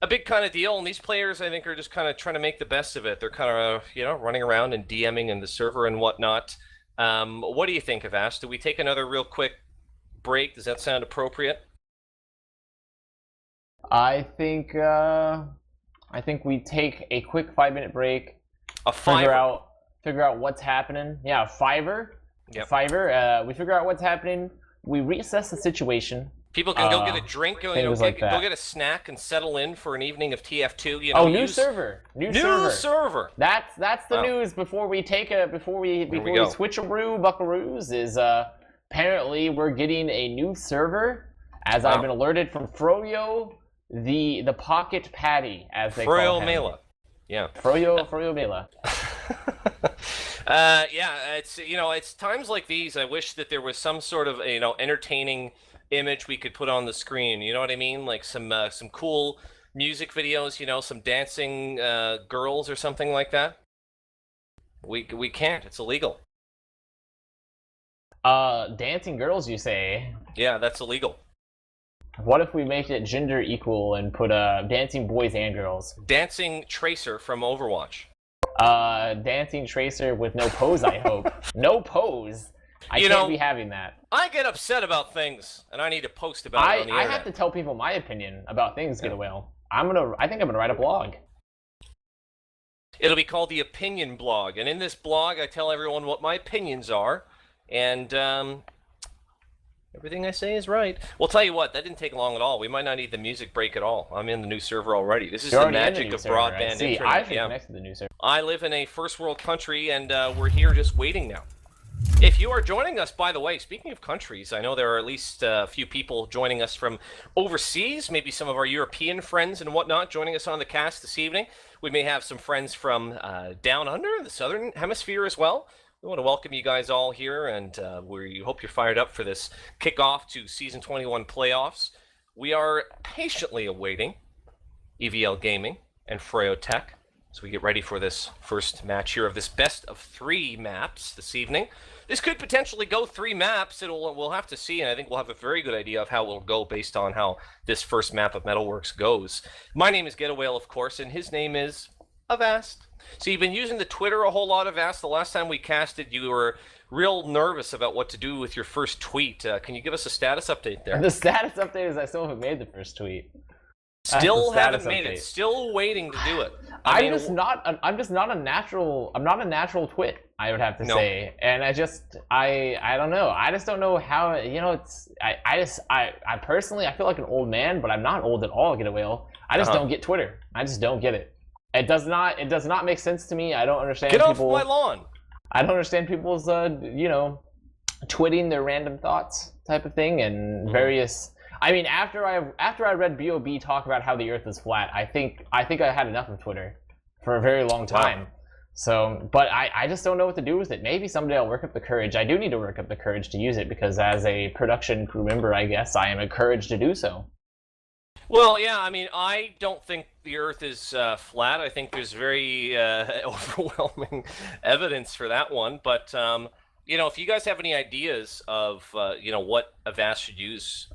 a big kind of deal, and these players, I think, are just kind of trying to make the best of it. They're kind of, running around and DMing in the server and whatnot. What do you think, Avast? Do we take another real quick break? Does that sound appropriate? I think we take a quick 5-minute break. Figure out what's happening. Yeah, a fiver. Yep. Fiver. We figure out what's happening. We reassess the situation. People can go get a drink, go get a snack, and settle in for an evening of TF2. New server. New server. That's the news before we switcheroo buckaroos. Is apparently we're getting a new server, as I've been alerted from Froyo, the pocket patty, as they call him. Mela. Yeah. Froyo Mela. It's times like these. I wish that there was some sort of entertaining image we could put on the screen. You know what I mean? Like some cool music videos. Some dancing girls or something like that. We can't. It's illegal. Dancing girls, you say? Yeah, that's illegal. What if we make it gender equal and put dancing boys and girls? Dancing Tracer from Overwatch. Dancing Tracer with no pose, I hope. No pose. I can't be having that. I get upset about things, and I need to post about it on the internet. I have to tell people my opinion about things, Getawhale. I think I'm gonna write a blog. It'll be called the Opinion Blog, and in this blog, I tell everyone what my opinions are, and everything I say is right. Well, tell you what, that didn't take long at all. We might not need the music break at all. I'm in the new server already. This is the magic of broadband internet. I've connected to the new server. I live in a first world country, and we're here just waiting now. If you are joining us, by the way, speaking of countries, I know there are at least a few people joining us from overseas, maybe some of our European friends and whatnot joining us on the cast this evening. We may have some friends from down under, the southern hemisphere as well. We want to welcome you guys all here, and we hope you're fired up for this kickoff to Season 21 Playoffs. We are patiently awaiting EVL Gaming and froyotech as we get ready for this first match here of this best of 3 maps this evening. This could potentially go 3 maps. We'll have to see, and I think we'll have a very good idea of how it will go based on how this first map of Metalworks goes. My name is Getawhale, of course, and his name is Avast. So you've been using the Twitter a whole lot, Avast. The last time we casted, you were real nervous about what to do with your first tweet. Can you give us a status update there? The status update is I still haven't made the first tweet. Still haven't made it. Still waiting to do it. I'm just not a natural twit, I would have to say. And I don't know. I just don't know how, I personally, I feel like an old man, but I'm not old at all, Getawhale. I just don't get Twitter. I just don't get it. It does not make sense to me. I don't understand Get off my lawn. I don't understand people's twitting their random thoughts type of thing, and various. I mean, after I read Bob talk about how the Earth is flat, I think I had enough of Twitter for a very long time. Wow. So, but I just don't know what to do with it. Maybe someday I'll work up the courage. I do need to work up the courage to use it because as a production crew member, I guess I am encouraged to do so. Well, yeah, I mean, I don't think the Earth is flat. I think there's very overwhelming evidence for that one. But, you know, if you guys have any ideas of, you know, what Avast should use,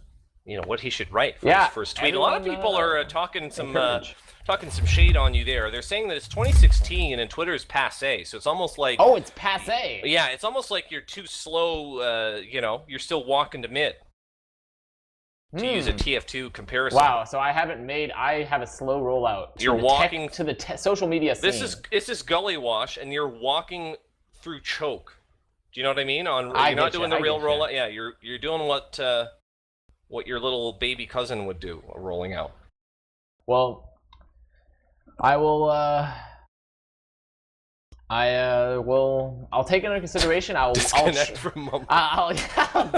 you know, what he should write for his first tweet. A lot of people are talking some shade on you there. They're saying that it's 2016 and Twitter is passé. So it's almost like... Oh, it's passé. Yeah, it's almost like you're too slow, you know, you're still walking to mid. To use a TF2 comparison. Wow, so I have a slow rollout. You're walking to the social media scene. This is gully wash, and you're walking through choke. Do you know what I mean? You're not doing the real rollout. Yeah, you're doing what your little baby cousin would do, rolling out. Well, I will. I'll take it into consideration. I'll disconnect for a moment. I'll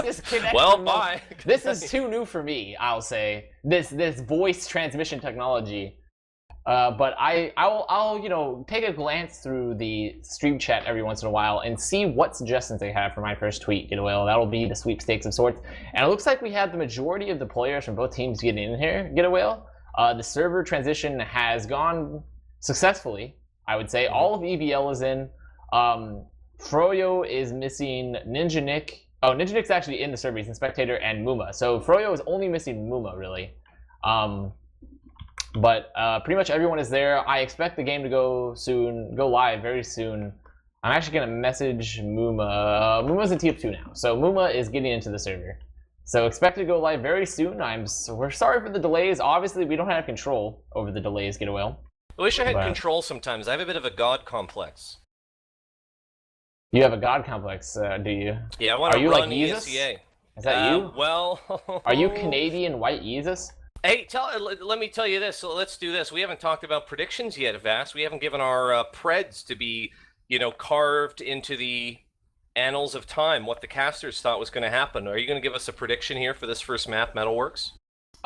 disconnect. Well, bye. This is too new for me. I'll say this voice transmission technology. But I'll you know take a glance through the stream chat every once in a while and see what suggestions they have for my first tweet. Getawhale. That'll be the sweepstakes of sorts. And it looks like we have the majority of the players from both teams getting in here. Getawhale. The server transition has gone successfully. I would say all of EVL is in. Froyo is missing Ninja Nick. Oh, Ninja Nick's actually in the server. He's in Spectator and Muma. So Froyo is only missing Muma, really. But pretty much everyone is there. I expect the game to go live very soon. I'm actually going to message Muma. Muma's in TF2 now. So Muma is getting into the server. So expect to go live very soon. We're sorry for the delays. Obviously, we don't have control over the delays, Getawhale. I wish I had control sometimes. I have a bit of a god complex. You have a god complex, do you? Yeah, I want to run like ESEA. Is that you? Well... Are you Canadian white Yeezus? Hey, let me tell you this. So let's do this. We haven't talked about predictions yet, Avast. We haven't given our Preds to be, you know, carved into the annals of time, what the casters thought was going to happen. Are you going to give us a prediction here for this first map, Metalworks?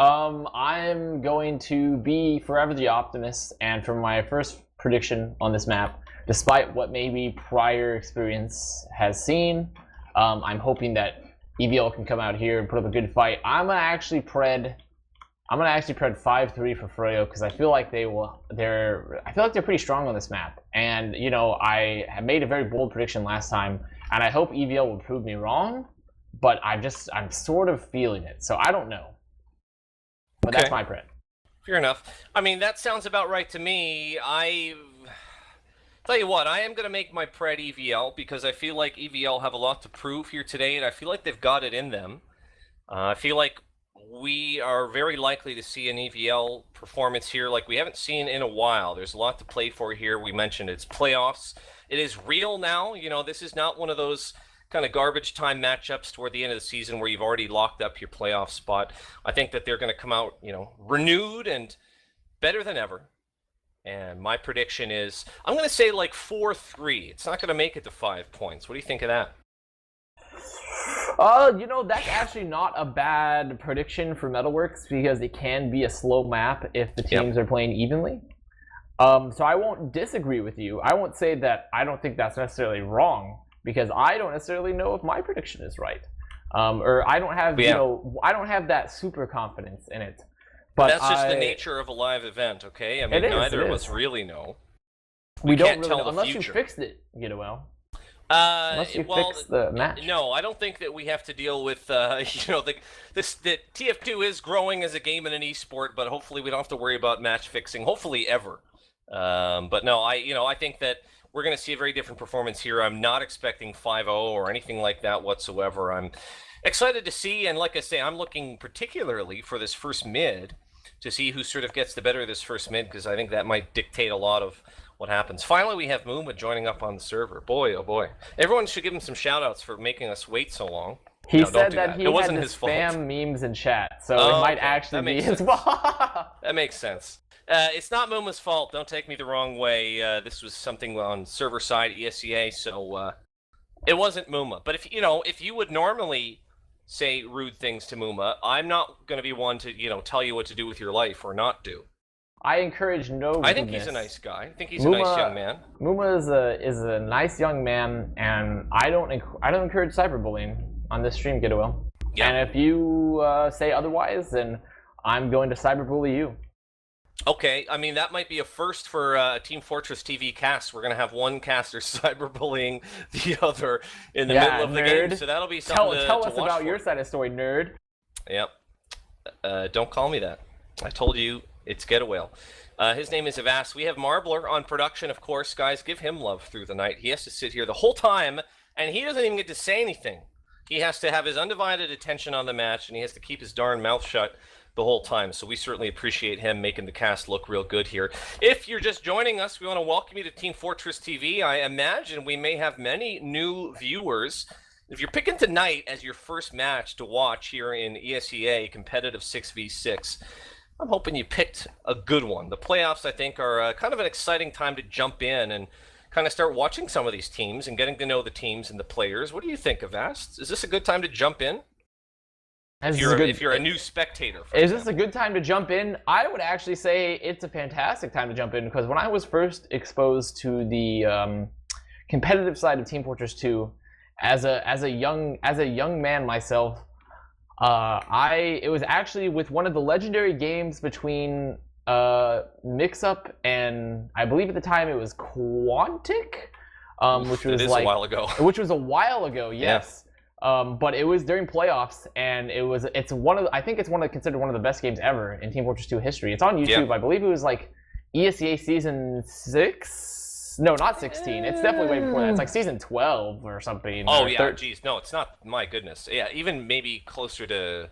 I'm going to be forever the optimist, and for my first prediction on this map, despite what maybe prior experience has seen, I'm hoping that EVL can come out here and put up a good fight. I'm gonna actually pred 5-3 for Froyo because I feel like they're pretty strong on this map, and you know I made a very bold prediction last time, and I hope EVL will prove me wrong, but I'm sort of feeling it, so I don't know. But that's my pred. Fair enough. I mean, that sounds about right to me. Tell you what, I am going to make my pred EVL because I feel like EVL have a lot to prove here today, and I feel like they've got it in them. I feel like we are very likely to see an EVL performance here like we haven't seen in a while. There's a lot to play for here. We mentioned it's playoffs. It is real now. You know, this is not one of those kind of garbage time matchups toward the end of the season where you've already locked up your playoff spot. I think that they're going to come out, you know, renewed and better than ever. And my prediction is, I'm going to say like 4-3. It's not going to make it to 5 points. What do you think of that? You know, that's actually not a bad prediction for Metalworks because it can be a slow map if the teams are playing evenly. So I won't disagree with you. I won't say that I don't think that's necessarily wrong because I don't necessarily know if my prediction is right. Or I don't have, you know, I don't have that super confidence in it. But that's just the nature of a live event, okay? I mean, neither of us really know. We don't really know, unless you fixed it, Getawhale. Unless you fix the match. No, I don't think that we have to deal with, you know, the TF2 is growing as a game in an esport, but hopefully we don't have to worry about match fixing, hopefully ever. But no, I think that we're going to see a very different performance here. I'm not expecting 5-0 or anything like that whatsoever. I'm excited to see, and like I say, I'm looking particularly for this first mid to see who sort of gets the better of this first mid, because I think that might dictate a lot of what happens. Finally, we have Mooma joining up on the server. Boy, oh boy. Everyone should give him some shout-outs for making us wait so long. He said that he had to spam memes in chat, so it might actually be his fault. That makes sense. It's not Mooma's fault. Don't take me the wrong way. This was something on server side ESEA, so It wasn't Muma, but if you would normally say rude things to Muma, I'm not going to be one to tell you what to do with your life or not do. I encourage no rudeness. I think he's a nice guy. I think he's a nice young man. Muma is a nice young man, and I don't encourage cyberbullying on this stream, Getawhale. Yeah. And if you say otherwise, then I'm going to cyberbully you. Okay, I mean, that might be a first for Team Fortress TV cast. We're going to have one caster cyberbullying the other in the middle of the game, so that'll be something Tell us about your side of the story, nerd. Yep. Don't call me that. I told you it's Getawhale. His name is Avast. We have Marblr on production, of course. Guys, give him love through the night. He has to sit here the whole time, and he doesn't even get to say anything. He has to have his undivided attention on the match, and he has to keep his darn mouth shut the whole time. So we certainly appreciate him making the cast look real good here. If you're just joining us, we want to welcome you to Team Fortress TV. I imagine we may have many new viewers. If you're picking tonight as your first match to watch here in ESEA competitive 6v6, I'm hoping you picked a good one. The playoffs, I think, are kind of an exciting time to jump in and kind of start watching some of these teams and getting to know the teams and the players. What do you think, Avast? Is this a good time to jump in? If you're a new spectator. Is this a good time to jump in? I would actually say it's a fantastic time to jump in, because when I was first exposed to the competitive side of Team Fortress 2, as a young man myself, it was actually with one of the legendary games between Mix-Up and, I believe at the time it was Quantic, which was a while ago. Which was a while ago, yes. Yeah. But it was during playoffs, and I think it's considered one of the best games ever in Team Fortress 2 history. It's on YouTube. Yeah. I believe it was like ESEA season 6. No, not 16. It's definitely way before that. It's like season 12 or something. Oh yeah, geez, no, it's not. My goodness, yeah, even maybe closer to,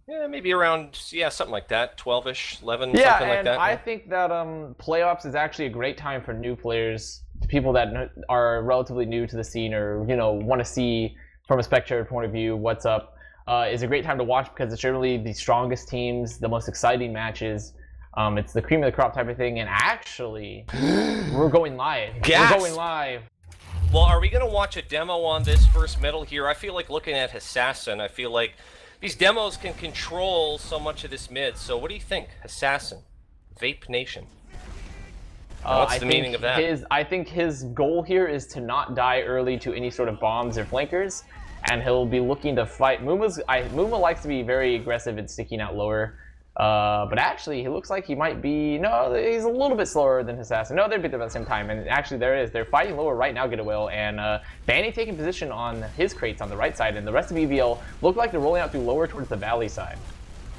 maybe around something like that, 12ish, 11, something like that. I think that playoffs is actually a great time for new players, people that are relatively new to the scene, or want to see from a spectator point of view what's up. Is a great time to watch, because it's generally the strongest teams, the most exciting matches. It's the cream of the crop type of thing, and actually, we're going live. Gas. We're going live. Well, are we going to watch a demo on this first medal here? I feel like looking at Assassin, I feel like these demos can control so much of this mid. So what do you think, Assassin? Vape Nation. What's the meaning of that? I think his goal here is to not die early to any sort of bombs or flankers, and he'll be looking to fight. Muma likes to be very aggressive and sticking out lower, but actually he looks like he might be, he's a little bit slower than Assassin. No, they're at the same time, and actually they're fighting lower right now, Getawhale, and Banny taking position on his crates on the right side, and the rest of EVL look like they're rolling out through lower towards the valley side.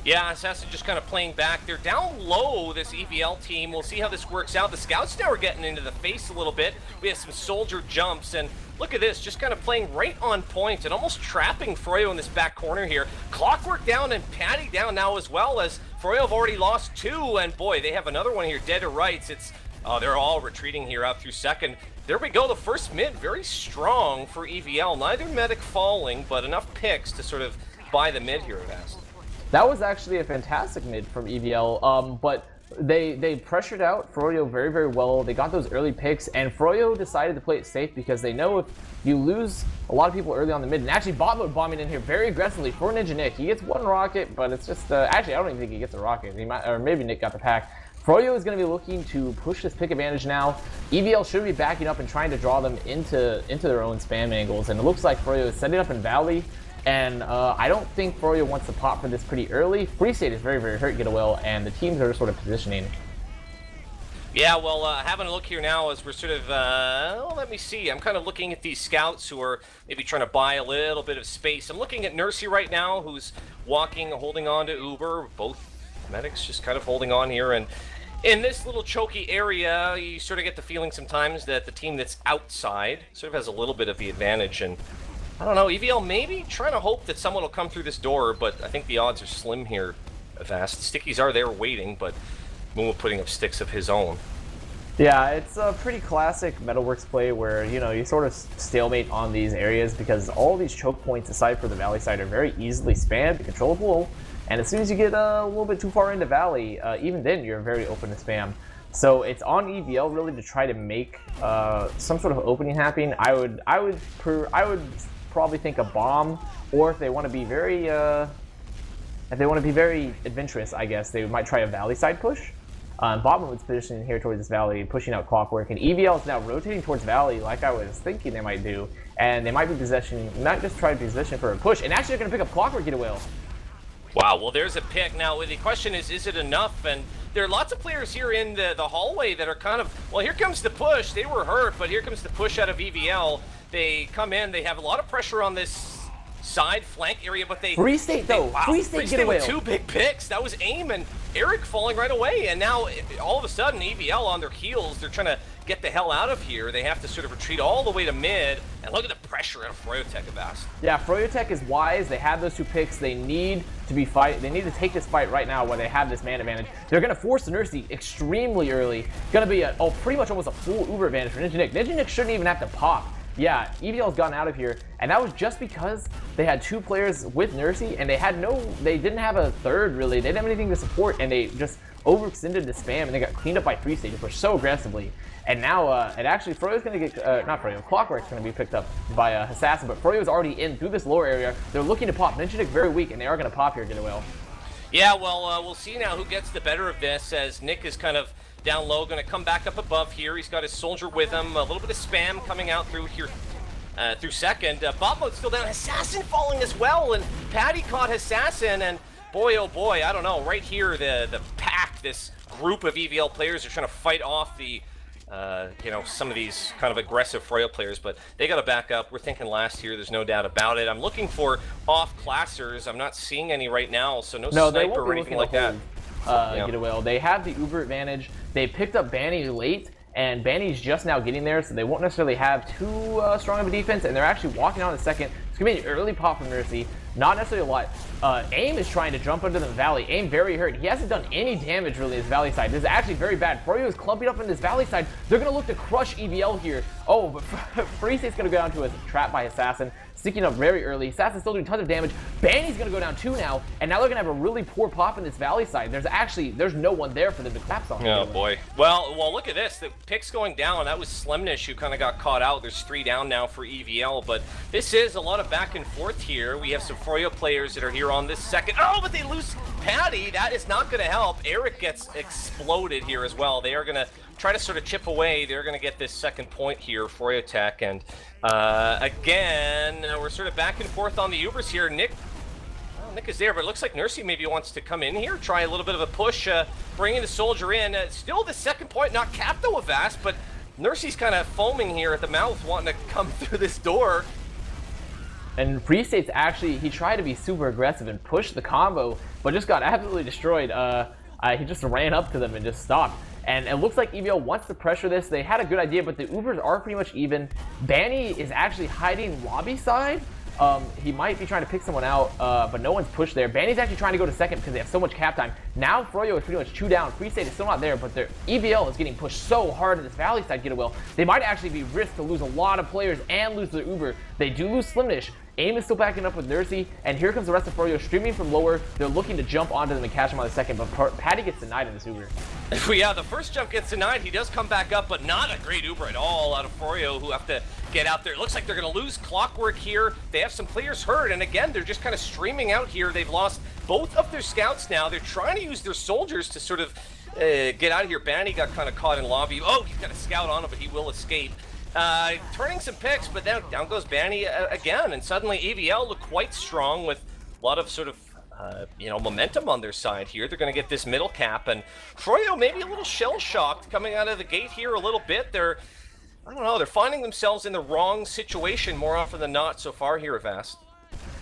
Yeah, Assassin just kind of playing back. They're down low, this EVL team. We'll see how this works out. The scouts now are getting into the face a little bit. We have some soldier jumps, and look at this, just kind of playing right on point and almost trapping Froyo in this back corner here. Clockwork down and Patty down now, as well as Froyo have already lost 2, and boy, they have another one here, dead to rights. They're all retreating here out through second. There we go, the first mid, very strong for EVL. Neither medic falling, but enough picks to sort of buy the mid here, Avast. That was actually a fantastic mid from EVL, but they pressured out Froyo very, very well. They got those early picks, and Froyo decided to play it safe, because they know if you lose a lot of people early on the mid, and actually Botmode bombing in here very aggressively for Ninja Nick. He gets one rocket, but it's just, actually I don't even think he gets a rocket. He might, or maybe Nick got the pack. Froyo is going to be looking to push this pick advantage now. EVL should be backing up and trying to draw them into their own spam angles, and it looks like Froyo is setting up in Valley. And I don't think Froyo wants to pop for this pretty early. Free State is very, very hurt Getawhale, and the teams are sort of positioning. Yeah, well, having a look here now as we're sort of, let me see. I'm kind of looking at these scouts who are maybe trying to buy a little bit of space. I'm looking at Nursey right now, who's walking, holding on to Uber. Both medics just kind of holding on here. And in this little choky area, you sort of get the feeling sometimes that the team that's outside sort of has a little bit of the advantage. And I don't know, EVL maybe trying to hope that someone will come through this door, but I think the odds are slim here, Avast. Stickies are there waiting, but Muma putting up sticks of his own. Yeah, it's a pretty classic Metalworks play where, you sort of stalemate on these areas, because all these choke points aside for the Valley side are very easily spammed and controllable, and as soon as you get a little bit too far into Valley, even then you're very open to spam. So it's on EVL really to try to make some sort of opening happen. I would probably think a bomb, or if they want to be very adventurous, I guess they might try a valley side push. Bottom was positioning here towards this valley, pushing out Clockwork, and EVL is now rotating towards valley, like I was thinking they might do, and they might be not just try to position for a push, and actually they're going to pick up Clockwork Getawhale. Wow, well there's a pick. Now the question is it enough? And there are lots of players here in the hallway that are kind of, well, here comes the push. They were hurt, but here comes the push out of EVL. They come in, they have a lot of pressure on this side flank area, but Free State though. Wow, Free State Getawhale with 2 Getawhale. big picks. That was AIM and Eric falling right away, and now all of a sudden EVL on their heels, they're trying to get the hell out of here. They have to sort of retreat all the way to mid, and look at the pressure out of froyotech Avast. Yeah, froyotech is wise. They have those 2 picks. They need to be They need to take this fight right now where they have this man advantage. They're going to force the Nursey extremely early. Going to be pretty much almost a full Uber advantage for Ninja Nick. Ninja Nick shouldn't even have to pop. Yeah, EVL's gotten out of here, and that was just because they had 2 players with Nursey, and they didn't have a third really. They didn't have anything to support, and they just overextended the spam, and they got cleaned up by Free State, pushed so aggressively. And now, Froyo's going to get, not Froyo, Clockwork's going to be picked up by Assassin, but Froyo's already in through this lower area. They're looking to pop. Ninja Nick very weak, and they are going to pop here, Getawhale. Yeah, well, we'll see now who gets the better of this, as Nick is kind of down low, going to come back up above here. He's got his soldier with him, a little bit of spam coming out through here. Through second, Bobmo's still down. Assassin falling as well, and Patty caught Assassin, and boy, oh boy, I don't know. Right here, the pack, this group of EVL players are trying to fight off the, some of these kind of aggressive Froyo players, but they got to back up. We're thinking last here, there's no doubt about it. I'm looking for off-classers. I'm not seeing any right now, so no sniper or anything like that. Getawhale. They have the Uber advantage. They picked up Banny late, and Banny's just now getting there, so they won't necessarily have too strong of a defense, and they're actually walking on the second. It's going to be an early pop from Nursey. Not necessarily a lot. AIM is trying to jump under the valley. AIM very hurt. He hasn't done any damage really in his valley side. This is actually very bad. Froyo is clumping up in this valley side. They're going to look to crush EVL here. Oh, but Free State's going to go down to a trap by Assassin. Sticking up very early. Assassin's still doing tons of damage. Banny's going to go down 2 now, and now they're going to have a really poor pop in this valley side. There's no one there for them to collapse on. Oh boy. Well, look at this. The pick's going down. That was Slimnish who kind of got caught out. There's 3 down now for EVL, but this is a lot of back and forth here. We have some Froyo players that are here on this second. Oh, but they lose Patty. That is not going to help. Eric gets exploded here as well. They are going to try to sort of chip away. They're going to get this second point here, froyotech, and again, we're sort of back and forth on the Ubers here. Nick is there, but it looks like Nursey maybe wants to come in here, try a little bit of a push, bringing the soldier in. Still the second point, not capped though, Avast, but Nursey's kind of foaming here at the mouth, wanting to come through this door. And Free State's actually, he tried to be super aggressive and push the combo, but just got absolutely destroyed. He just ran up to them and just stopped. And it looks like EVL wants to pressure this. They had a good idea, but the Ubers are pretty much even. Banny is actually hiding lobby side. He might be trying to pick someone out, but no one's pushed there. Banny's actually trying to go to second because they have so much cap time. Now Froyo is pretty much 2 down. Free State is still not there, but their EVL is getting pushed so hard in this valley side Getawhale. They might actually be risked to lose a lot of players and lose their Uber. They do lose Slimnish. AIM is still backing up with Nursey, and here comes the rest of Froyo streaming from lower. They're looking to jump onto them and catch them on the second, but Patty gets denied in this Uber. Yeah, the first jump gets denied. He does come back up, but not a great Uber at all out of Froyo, who have to get out there. It looks like they're going to lose Clockwork here. They have some players hurt, and again, they're just kind of streaming out here. They've lost both of their scouts now. They're trying to use their soldiers to sort of get out of here. Banny got kind of caught in lobby. Oh, he's got a scout on him, but he will escape. Turning some picks, but then down goes Banny again, and suddenly EVL look quite strong with a lot of sort of momentum on their side here. They're going to get this middle cap, and Froyo maybe a little shell-shocked coming out of the gate here a little bit. I don't know, they're finding themselves in the wrong situation more often than not so far here, Avast.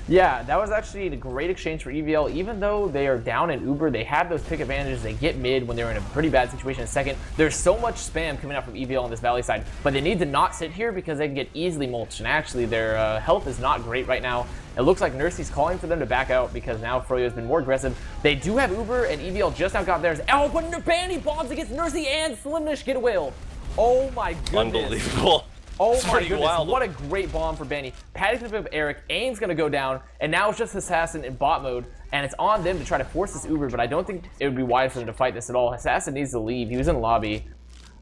Yeah, that was actually a great exchange for EVL. Even though they are down in Uber, they have those pick advantages. They get mid when they're in a pretty bad situation in second. There's so much spam coming out from EVL on this valley side, but they need to not sit here because they can get easily mulched. And actually, their health is not great right now. It looks like Nursey's calling for them to back out because now Froyo has been more aggressive. They do have Uber, and EVL just now got theirs. Oh, but Banny bombs against Nursey and Slimnish Getawhale. Oh my goodness. Unbelievable. Oh It's my pretty goodness, wild. what a great bomb for Benny. Patty's gonna pick up Eric, Aim's gonna go down, and now it's just Assassin in bot mode, and it's on them to try to force this Uber, but I don't think it would be wise for them to fight this at all. Assassin needs to leave, he was in lobby.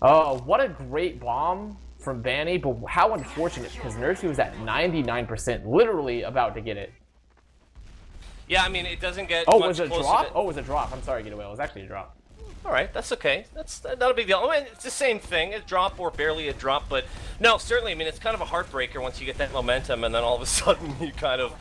Oh, what a great bomb from Benny, but how unfortunate, because Nursey was at 99%, literally about to get it. Yeah, I mean, it doesn't get Oh, much was it a closer drop? to- Oh, it was a drop. I'm sorry, Getawhale. It was actually a drop. All right, that's okay. That's not a big deal. I mean, it's the same thing, a drop or barely a drop, but no, certainly, I mean, it's kind of a heartbreaker once you get that momentum and then all of a sudden you kind of,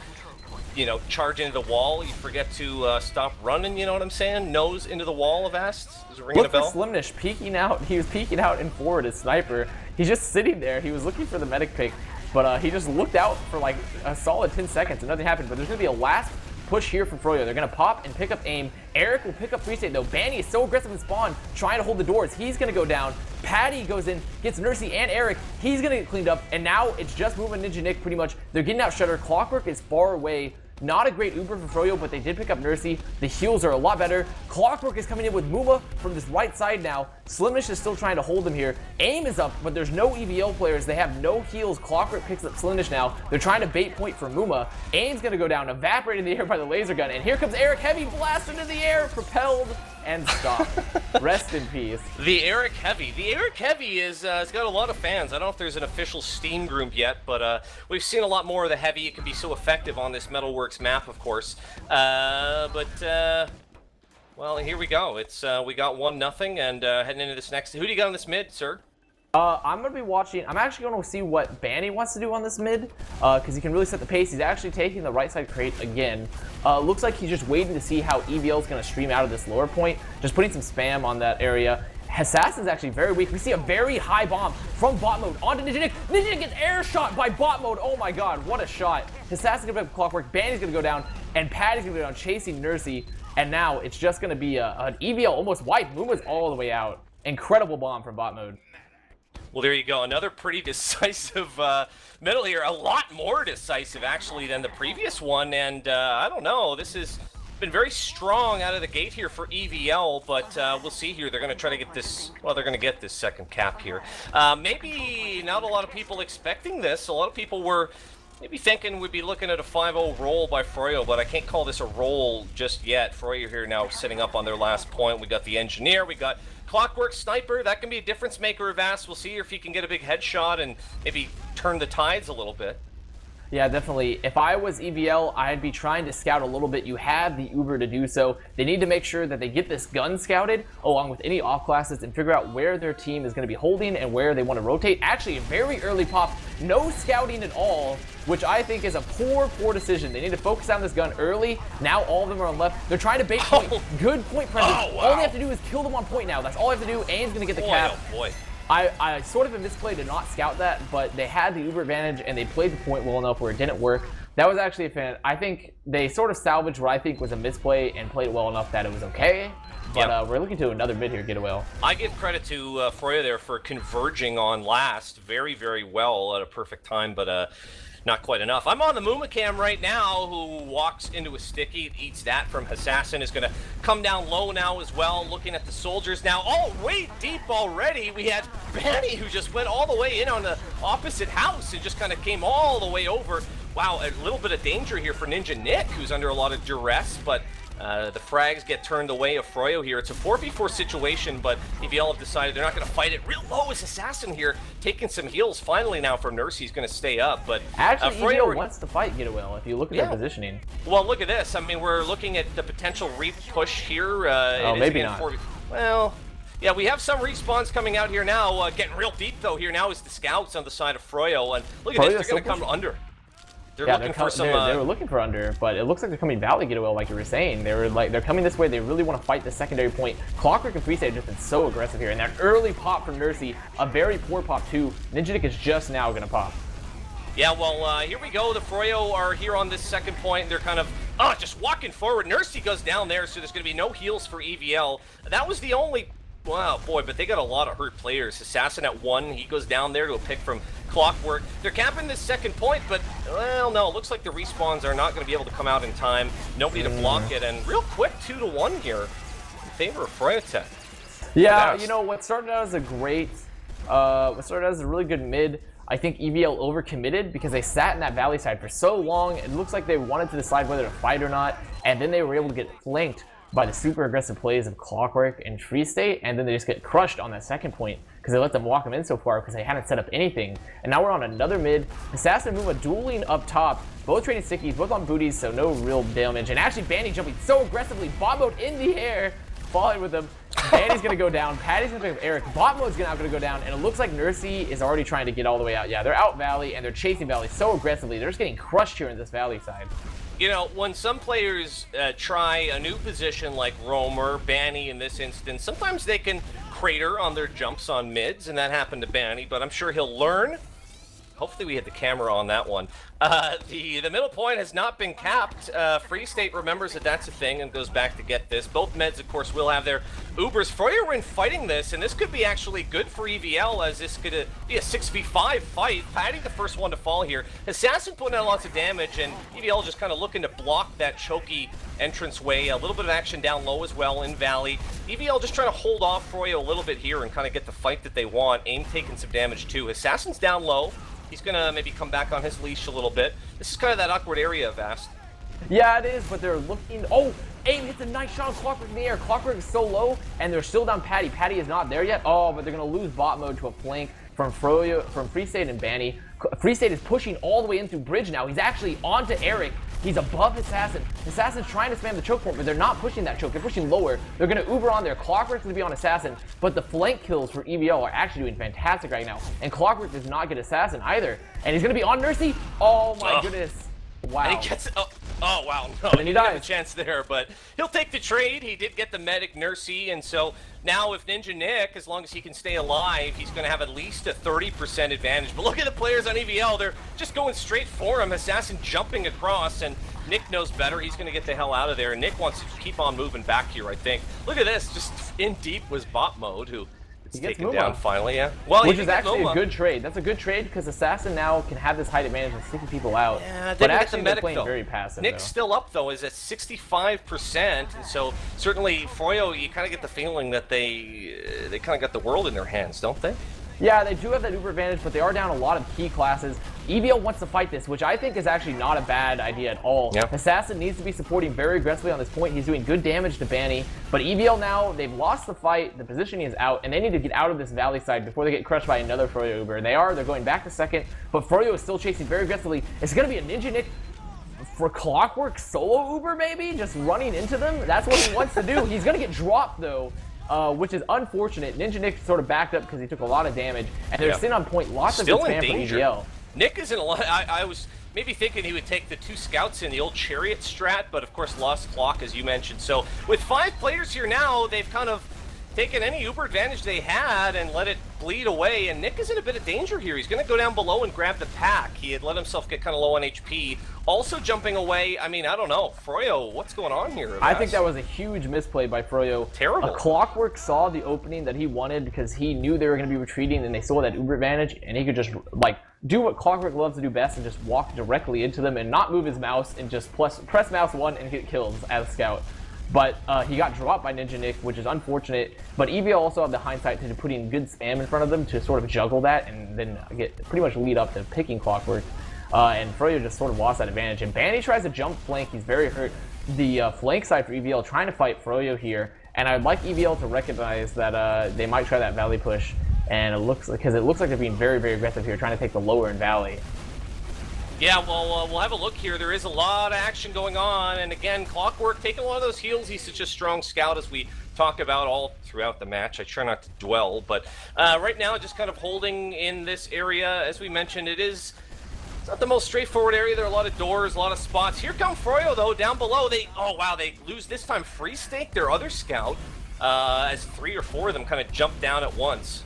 you know, charge into the wall. You forget to stop running, you know what I'm saying? Nose into the wall, Avast. Is it ringing a Look for bell? Slimnish peeking out. He was peeking out in forward as sniper. He's just sitting there. He was looking for the medic pick, but he just looked out for like a solid 10 seconds and nothing happened. But there's going to be a last push here from Froyo. They're going to pop and pick up aim. Eric will pick up free state though. Banny is so aggressive in spawn, trying to hold the doors. He's going to go down. Patty goes in, gets Nursey and Eric. He's going to get cleaned up. And now it's just Mooma and Ninja Nick pretty much. They're getting out Shutter. Clockwork is far away. Not a great Uber for Froyo, but they did pick up Nursey. The heals are a lot better. Clockwork is coming in with Mooma from this right side now. Slimish is still trying to hold him here. Aim is up, but there's no EVL players. They have no heals. Clockwork picks up Slimish now. They're trying to bait point for Mooma. Aim's gonna go down, evaporated in the air by the laser gun. And here comes Eric, heavy blast into the air, propelled and stopped. Rest in peace. The Eric Heavy. The Eric Heavy is has got a lot of fans. I don't know if there's an official Steam group yet, but we've seen a lot more of the Heavy. It can be so effective on this Metalworks map, of course. Well, here we go. It's we got 1-0 and heading into this next. Who do you got on this mid, sir? I'm going to be watching. I'm actually going to see what Banny wants to do on this mid, because he can really set the pace. He's actually taking the right side crate again. Looks like he's just waiting to see how EVL is going to stream out of this lower point, just putting some spam on that area. Assassin's actually very weak. We see a very high bomb from bot mode onto Ninja Nick. Ninja Nick gets air shot by bot mode. Oh my god, what a shot. Assassin's going to pick up Clockwork, Banny's going to go down, and Patty's going to go down chasing Nursey. And now it's just going to be an EVL almost wipe. Mooma's all the way out. Incredible bomb from bot mode. Well, there you go. Another pretty decisive middle here. A lot more decisive, actually, than the previous one. And I don't know. This has been very strong out of the gate here for EVL. But we'll see here. They're going to try to get this. Well, they're going to get this second cap here. Maybe not a lot of people expecting this. A lot of people were maybe thinking we'd be looking at a 5-0 roll by Froyo, but I can't call this a roll just yet. Froyo here now setting up on their last point. We got the Engineer. We got Clockwork Sniper. That can be a difference maker, Avast. We'll see if he can get a big headshot and maybe turn the tides a little bit. Yeah, definitely. If I was EVL, I'd be trying to scout a little bit. You have the Uber to do so. They need to make sure that they get this gun scouted along with any off classes and figure out where their team is going to be holding and where they want to rotate. Actually, a very early pop, no scouting at all, which I think is a poor decision. They need to focus on this gun early. Now all of them are on left. They're trying to bait point. Good point presence. Oh, wow. All they have to do is kill them on point now. That's all they have to do. Aim's going to get the cap. Oh boy. I sort of a misplay to not scout that, but they had the Uber advantage and they played the point well enough where it didn't work. That was actually a fan. I think they sort of salvaged what I think was a misplay and played it well enough that it was okay. But we're looking to another mid here, Getawhale. I give credit to Froyo there for converging on last very, very well at a perfect time, but not quite enough. I'm on the Mooma cam right now, who walks into a sticky, eats that from Assassin, is going to come down low now as well, looking at the soldiers now. Oh, way deep already. We had Banny, who just went all the way in on the opposite house and just kind of came all the way over. Wow, a little bit of danger here for Ninja Nick, who's under a lot of duress, but the frags get turned away of Froyo here. It's a 4v4 situation, but EVL have decided they're not going to fight it. Real low is Assassin here, taking some heals finally now for Nurse. He's going to stay up, but actually, Froyo EVL wants to fight Getawhale if you look at their positioning. Well, look at this. I mean, we're looking at the potential re-push here. Oh, maybe not. Well, yeah, we have some respawns coming out here now. Getting real deep, though, here now is the scouts on the side of Froyo. And look at this, they're going to come under. They're looking for some. They were looking for under, but it looks like they're coming Valley Getawhale, like you were saying. They're coming this way. They really want to fight the secondary point. Clockwork and Freestate have just been so aggressive here, and that early pop from Nursey, a very poor pop too. Ninja Nick is just now going to pop. Yeah, well, here we go. The Froyo are here on this second point. They're kind of just walking forward. Nursey goes down there, so there's going to be no heals for EVL. That was the only. Wow, boy, but they got a lot of hurt players. Assassin at 1, he goes down there to a pick from Clockwork. They're capping this second point, but, well, no, it looks like the respawns are not going to be able to come out in time. Nobody to block it, and real quick, 2-1 here in favor of froyotech. Yeah, you know, what started out as a great what started as a really good mid. I think EVL overcommitted because they sat in that valley side for so long. It looks like they wanted to decide whether to fight or not, and then they were able to get flanked by the super aggressive plays of Clockwork and Free State, and then they just get crushed on that second point because they let them walk them in so far because they hadn't set up anything. And now we're on another mid. Assassin and Muma dueling up top, both trading stickies, both on booties, so no real damage. And actually Banny jumping so aggressively, bot mode in the air, falling with them. Banny's gonna go down, Patty's gonna pick up Eric, bot mode's gonna go down, and it looks like Nursey is already trying to get all the way out. Yeah, they're out Valley, and they're chasing Valley so aggressively. They're just getting crushed here in this Valley side. You know, when some players try a new position like Roamer, Banny in this instance, sometimes they can crater on their jumps on mids, and that happened to Banny, but I'm sure he'll learn. Hopefully we had the camera on that one. The middle point has not been capped. Free State remembers that that's a thing and goes back to get this. Both meds, of course, will have their Ubers. Froyo fighting this, and this could be actually good for EVL, as this could be a 6v5 fight. Patty the first one to fall here. Assassin putting out lots of damage, and EVL just kind of looking to block that choky entranceway. A little bit of action down low as well in Valley. EVL just trying to hold off Froyo a little bit here and kind of get the fight that they want. AIM taking some damage too. Assassin's down low. He's gonna maybe come back on his leash a little bit. This is kind of that awkward area of Avast. Yeah, it is, but they're looking. Oh, AIM hits a nice shot on Clockwork in the air. Clockwork is so low, and they're still down Patty. Patty is not there yet. Oh, but they're gonna lose bot mode to a flank from Free State and Banny. Free State is pushing all the way in through bridge now. He's actually onto Eric. He's above Assassin. Assassin's trying to spam the choke point, but they're not pushing that choke. They're pushing lower. They're going to Uber on there. Clockwork's going to be on Assassin, but the flank kills for EVL are actually doing fantastic right now. And Clockwork does not get Assassin either. And he's going to be on Nursey. Oh my goodness. Wow. And he gets oh wow, no, and he didn't have dies. a chance there, but he'll take the trade. He did get the medic Nursey, and so now if Ninja Nick, as long as he can stay alive, he's going to have at least a 30% advantage. But look at the players on EVL. They're just going straight for him. Assassin jumping across, and Nick knows better. He's going to get the hell out of there. Nick wants to keep on moving back here, I think. Look at this. Just in deep was bot mode, who it's taken down finally, yeah. Well, which is actually a good trade. That's a good trade because Assassin now can have this height advantage and sticking people out. Yeah, but actually the medic, they're playing though. very passive. Nick's still up though, is at 65%, and so certainly Froyo, you kind of get the feeling that they kind of got the world in their hands, don't they? Yeah, they do have that Uber advantage, but they are down a lot of key classes. EVL wants to fight this, which I think is actually not a bad idea at all. Yeah. Assassin needs to be supporting very aggressively on this point. He's doing good damage to Banny, but EVL now, they've lost the fight, the positioning is out, and they need to get out of this Valley side before they get crushed by another Froyo Uber. They're going back to second, but Froyo is still chasing very aggressively. It's going to be a Ninja Nick for Clockwork solo Uber, maybe? Just running into them? That's what he wants to do. He's going to get dropped, though. Which is unfortunate. Ninja Nick sort of backed up because he took a lot of damage, and they're sitting on point. Lots of good spam for EVL. Nick is in a lot. I was maybe thinking he would take the 2 scouts in the old chariot strat, but of course lost clock, as you mentioned. So with 5 players here now, they've kind of taken any Uber advantage they had and let it bleed away, and Nick is in a bit of danger here. He's going to go down below and grab the pack. He had let himself get kind of low on HP. Also jumping away, I mean, I don't know. Froyo, what's going on here? I think that was a huge misplay by Froyo. Terrible. Clockwork saw the opening that he wanted because he knew they were going to be retreating, and they saw that Uber advantage, and he could just, like, do what Clockwork loves to do best and just walk directly into them and not move his mouse and just press mouse 1 and get kills as a scout. But he got dropped by Ninja Nick, which is unfortunate. But EVL also have the hindsight to putting good spam in front of them to sort of juggle that and then get pretty much lead up to picking Clockwork. And Froyo just sort of lost that advantage. And Banny tries to jump flank. He's very hurt. The flank side for EVL trying to fight Froyo here. And I'd like EVL to recognize that they might try that Valley push. And it looks like they're being very, very aggressive here, trying to take the lower in Valley. Yeah, well, we'll have a look here. There is a lot of action going on, and again, Clockwork taking a lot of those heals. He's such a strong scout, as we talk about all throughout the match. I try not to dwell, but right now, just kind of holding in this area. As we mentioned, it's not the most straightforward area. There are a lot of doors, a lot of spots. Here come Froyo, though, down below. They lose this time. Free Stake, their other scout, as 3 or 4 of them kind of jump down at once.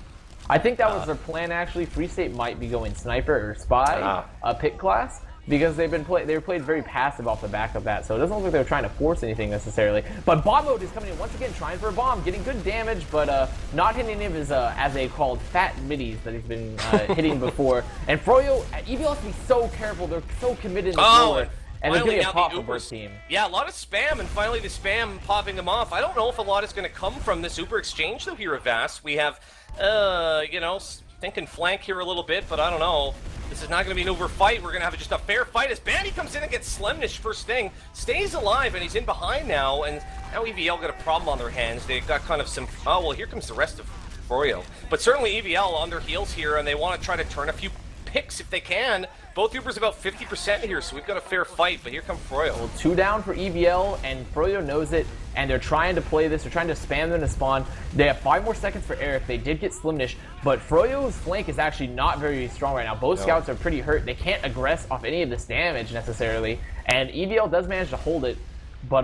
I think that was their plan, actually. Free State might be going sniper or spy pick class because they were played very passive off the back of that, so it doesn't look like they were trying to force anything necessarily. But bomb mode is coming in once again, trying for a bomb, getting good damage, but not hitting any of his, as they called, fat middies that he's been hitting before. And Froyo, EVL has to be so careful. They're so committed in the floor. And they're getting a pop from both team. Yeah, a lot of spam, and finally the spam popping them off. I don't know if a lot is going to come from this Uber exchange, though, here at Avast. We have, thinking flank here a little bit, but I don't know. This is not going to be an Uber fight. We're going to have just a fair fight as Banny comes in and gets Slemnish first thing. Stays alive, and he's in behind now, and now EVL got a problem on their hands. They got kind of some... Oh, well, here comes the rest of Froyo. But certainly EVL on their heels here, and they want to try to turn a few picks if they can. Both Ubers about 50% here, so we've got a fair fight, but here comes Froyo. Well, 2 down for EVL, and Froyo knows it, and they're trying to play this. They're trying to spam them to spawn. They have 5 more seconds for Eric. They did get Slimnish, but Froyo's flank is actually not very strong right now. Both scouts are pretty hurt. They can't aggress off any of this damage necessarily, and EVL does manage to hold it. But,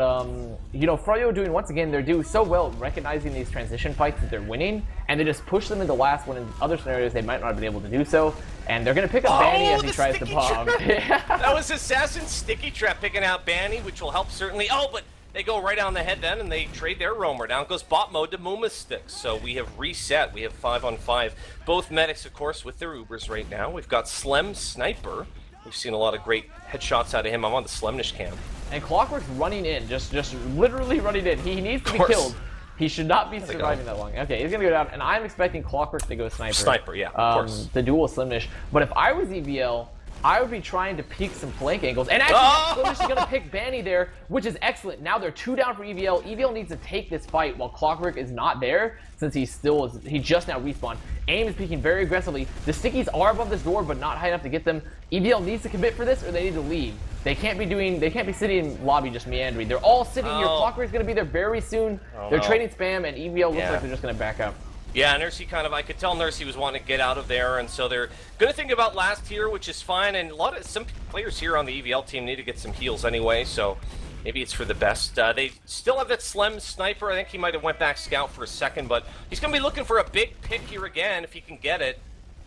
you know, Froyo doing, once again, they're doing so well recognizing these transition fights that they're winning, and they just push them into last one. In other scenarios, they might not have been able to do so, and they're going to pick up Banny as he tries to bomb. That was Assassin's Sticky Trap picking out Banny, which will help certainly. Oh, but they go right on the head then, and they trade their roamer. Down goes bot mode to Muma's sticks. So we have reset. We have 5-on-5. Both medics, of course, with their Ubers right now. We've got Slem Sniper. We've seen a lot of great headshots out of him. I'm on the Slemnish cam. And Clockwork's running in, just literally running in. He needs to be killed. He should not be surviving that long. Okay, he's gonna go down, and I'm expecting Clockwork to go Sniper. Sniper, yeah, of course. The dual Slimnish. But if I was EVL, I would be trying to peek some flank angles. And actually, Slimnish is gonna pick Banny there, which is excellent. Now they're 2 down for EVL. EVL needs to take this fight while Clockwork is not there, since he just now respawned. AIM is peeking very aggressively. The Stickies are above this door, but not high enough to get them. EVL needs to commit for this, or they need to leave. They can't be sitting in lobby just meandering. They're all sitting here. Clockwork's gonna be there very soon. They're trading spam, and EVL looks like they're just gonna back up. Yeah, Nursey I could tell Nursey was wanting to get out of there, and so they're gonna think about last here, which is fine. And some players here on the EVL team need to get some heals anyway, so maybe it's for the best. They still have that Slem Sniper. I think he might have went back scout for a second, but he's gonna be looking for a big pick here again if he can get it.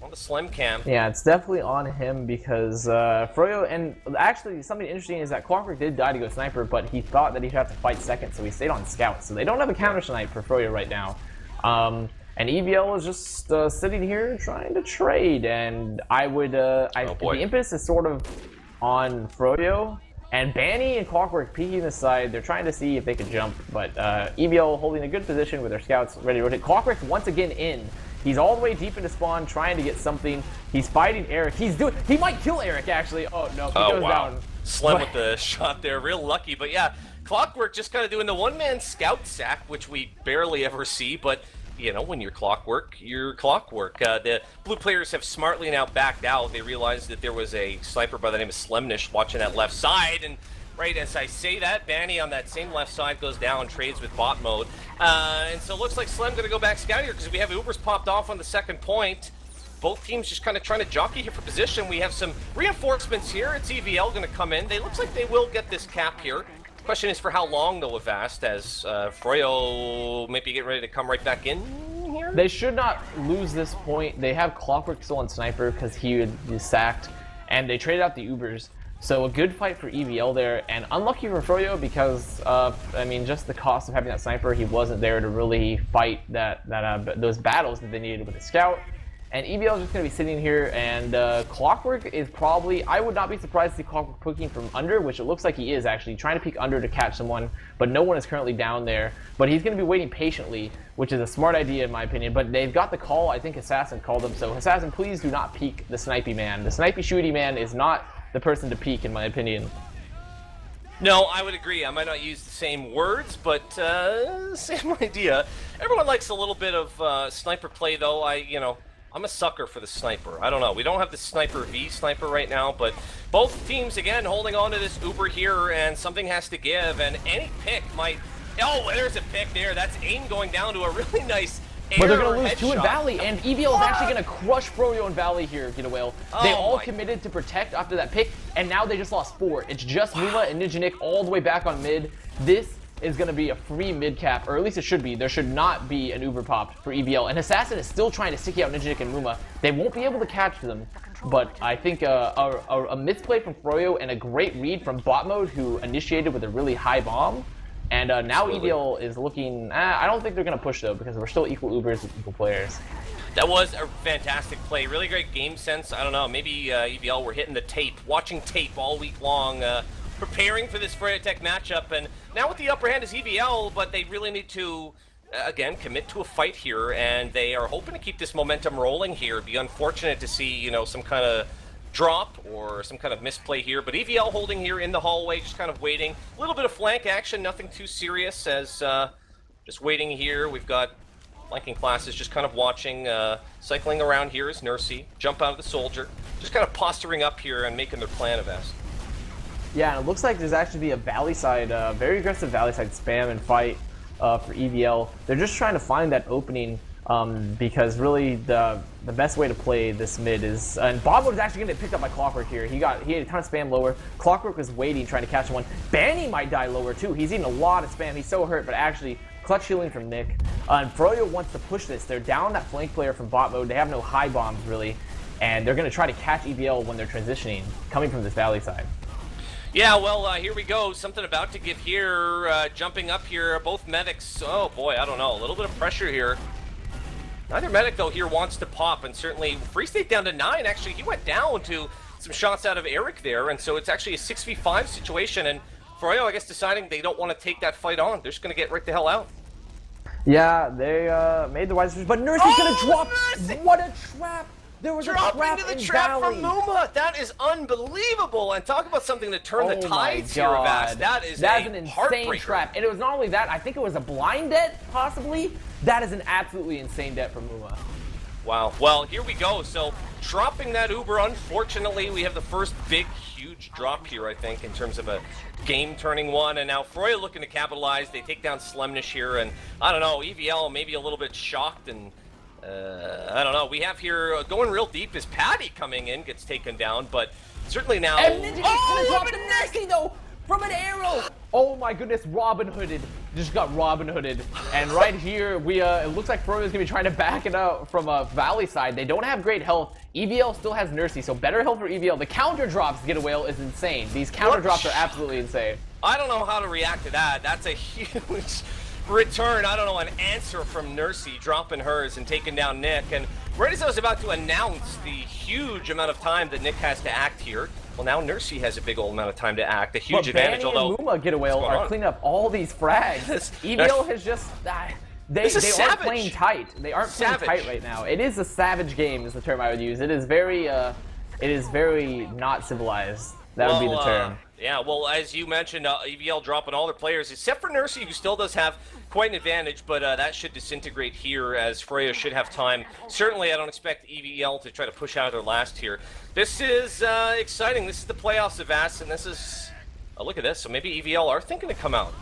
On the Slim cam. Yeah, it's definitely on him because Froyo, and actually something interesting is that Clockwork did die to go Sniper, but he thought that he'd have to fight second, so he stayed on Scout. So they don't have a counter snipe for Froyo right now. And EVL is just sitting here trying to trade, and the impetus is sort of on Froyo, and Banny and Clockwork peeking this side. They're trying to see if they can jump, but EVL holding a good position with their scouts ready to rotate. Clockwork once again in. He's all the way deep into spawn, trying to get something. He's fighting Eric. He might kill Eric, actually. Oh, no, he goes down. Slim with the shot there, real lucky. But yeah, Clockwork just kind of doing the one-man scout sack, which we barely ever see. But, you know, when you're Clockwork, you're Clockwork. The blue players have smartly now backed out. They realized that there was a sniper by the name of Slemnish watching that left side, and right as I say that, Banny on that same left side goes down, trades with bot mode. And so it looks like Slem's going to go back scout here because we have Ubers popped off on the second point. Both teams just kind of trying to jockey here for position. We have some reinforcements here. It's EVL going to come in. They looks like they will get this cap here. Question is for how long though, Avast, as Froyo might be getting ready to come right back in here? They should not lose this point. They have Clockwork still on Sniper because he was sacked, and they traded out the Ubers. So a good fight for EVL there, and unlucky for Froyo because I mean, just the cost of having that sniper, he wasn't there to really fight those battles that they needed with the scout. And EVL is just going to be sitting here, and Clockwork is probably, I would not be surprised to see Clockwork poking from under, which it looks like he is actually, trying to peek under to catch someone, but no one is currently down there. But he's going to be waiting patiently, which is a smart idea in my opinion, but they've got the call. I think Assassin called him, so Assassin, please do not peek the snipey man. The snipey shooty man is not the person to peek, in my opinion. No, I would agree. I might not use the same words, but same idea. Everyone likes a little bit of sniper play, though. I'm a sucker for the sniper. I don't know. We don't have the Sniper V sniper right now, but both teams, again, holding on to this Uber here, and something has to give, and any pick might... Oh, there's a pick there. That's AIM going down to a really nice... But they're going to lose 2 in Valley, and EVL is actually going to crush Froyo in Valley here, Getawhale. They all committed to protect after that pick, and now they just lost 4. It's just Muma and Ninja Nick all the way back on mid. This is going to be a free mid cap, or at least it should be. There should not be an Uber popped for EVL, and Assassin is still trying to sticky out Ninja Nick and Muma. They won't be able to catch them, but I think a misplay from Froyo and a great read from bot mode, who initiated with a really high bomb. And now EVL is looking... I don't think they're going to push, though, because we're still equal Ubers with equal players. That was a fantastic play. Really great game sense. I don't know, maybe EVL were hitting the tape, watching tape all week long, preparing for this froyotech matchup. And now with the upper hand is EVL, but they really need to again, commit to a fight here, and they are hoping to keep this momentum rolling here. It'd be unfortunate to see, you know, some kind of drop or some kind of misplay here, but EVL holding here in the hallway, just kind of waiting. A little bit of flank action, nothing too serious, as just waiting here. We've got flanking classes just kind of watching, cycling around here is Nursey. Jump out of the soldier, just kind of posturing up here and making their plan of Avast. Yeah, and it looks like there's actually be a valley side, very aggressive valley side spam and fight for EVL. They're just trying to find that opening because really the best way to play this mid is, and Bob is actually going to get picked up by Clockwork here. He had a ton of spam lower. Clockwork was waiting, trying to catch one. Banny might die lower too. He's eating a lot of spam. He's so hurt, but actually clutch healing from Nick. And Froyo wants to push this. They're down that flank player from bot mode. They have no high bombs really, and they're going to try to catch EVL when they're transitioning, coming from this valley side. Yeah, well, here we go. Something about to give here. Jumping up here. Both medics. Oh, boy, I don't know. A little bit of pressure here. Neither medic, though, here wants to pop. And certainly, Free State down to 9. Actually, he went down to some shots out of Eric there. And so it's actually a 6v5 situation. And Froyo, I guess, deciding they don't want to take that fight on. They're just going to get right the hell out. Yeah, they made the wise decision. But Nursey's going to drop. Mercy! What a trap. There was Drop a trap into the in trap Valley. from Muma. That is unbelievable. And talk about something to turn the tides here, Avast. That's an insane trap. And it was not only that, I think it was a blind debt, possibly. That is an absolutely insane debt from Muma. Wow. Well, here we go. So, dropping that Uber, unfortunately, we have the first big, huge drop here, I think, in terms of a game-turning one. And now Froyo looking to capitalize. They take down Slemnish here. And, I don't know, EVL maybe a little bit shocked and I don't know. We have here going real deep is Patty coming in, gets taken down, but certainly now. And Ninja gonna drop the nasty though from an arrow. Oh my goodness, Robin Hooded. Just got Robin Hooded. And right here, we it looks like Froyo is gonna be trying to back it out from a valley side. They don't have great health. EVL still has Nursey, so better health for EVL. The counter drops Getawhale is insane. These counter drops are absolutely insane. I don't know how to react to that. That's a huge return, I don't know, an answer from Nursey, dropping hers and taking down Nick. And right as I was about to announce the huge amount of time that Nick has to act here, well, now Nursey has a big old amount of time to act, a huge advantage. Banny Although and Muma Getawhale are cleaning up all these frags. EVL has just they aren't playing tight. They aren't playing tight right now. It is a savage game, is the term I would use. It is very not civilized. That would be the term. Yeah, well, as you mentioned, EVL dropping all their players, except for Nursey, who still does have quite an advantage, but that should disintegrate here, as Froyo should have time. Certainly, I don't expect EVL to try to push out of their last here. This is exciting. This is the playoffs of Avast, and this is... Oh, look at this. So maybe EVL are thinking to come out.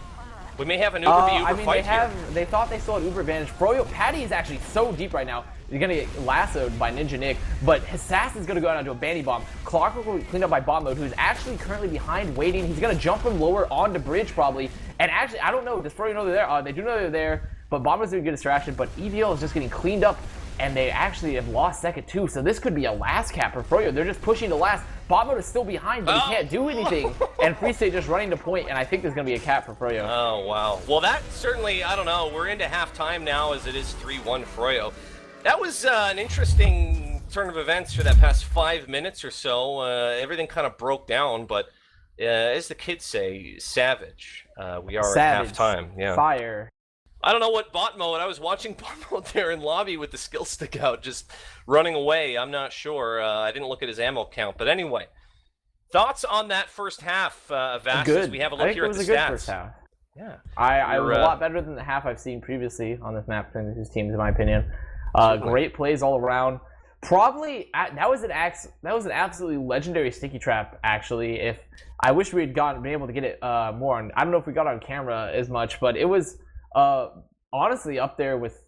We may have an Uber v Uber fight here. They thought they still had Uber advantage. Froyo, Patty is actually so deep right now. He's going to get lassoed by Ninja Nick, but Assassin's going to go out onto a Banny Bomb. Clockwork will be cleaned up by Bomb Mode, who's actually currently behind waiting. He's going to jump from lower onto bridge probably. And actually, I don't know, does Froyo know they're there? They do know they're there, but Bomb Mode's doing a good distraction, but EVL is just getting cleaned up, and they actually have lost second too, so this could be a last cap for Froyo. They're just pushing to last. Bomb Mode is still behind, but he can't do anything. And Free State just running to point, and I think there's going to be a cap for Froyo. Oh, wow. Well, that certainly, I don't know, we're into halftime now as it is 3-1 Froyo. That was an interesting turn of events for that past 5 minutes or so. Everything kind of broke down, but as the kids say, savage. We are savage. At halftime. Yeah. Fire. I don't know what bot mode. I was watching bot mode there in lobby with the skill stick out, just running away. I'm not sure. I didn't look at his ammo count, but anyway. Thoughts on that first half, Avast, as we have a look here at the stats? I think it was a good first half. Yeah. I was a lot better than the half I've seen previously on this map between these teams, in my opinion. Great plays all around. Probably that was an absolutely legendary sticky trap. Actually, if I wish we had been able to get it more on. I don't know if we got on camera as much, but it was honestly up there with,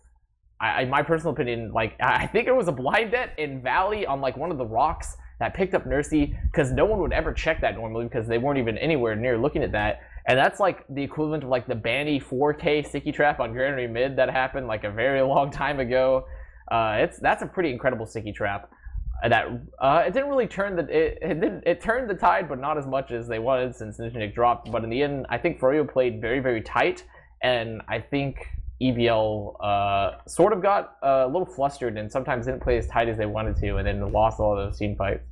my personal opinion. Like, I think it was a blind debt in Valley on like one of the rocks that picked up Nursey, because no one would ever check that normally because they weren't even anywhere near looking at that. And that's like the equivalent of like the Banny 4K sticky trap on Granary Mid that happened like a very long time ago. That's a pretty incredible sticky trap. That it didn't really turn it turned the tide, but not as much as they wanted since Ninja Nick dropped. But in the end, I think Froyo played very, very tight, and I think EVL sort of got a little flustered and sometimes didn't play as tight as they wanted to, and then lost all those team fights.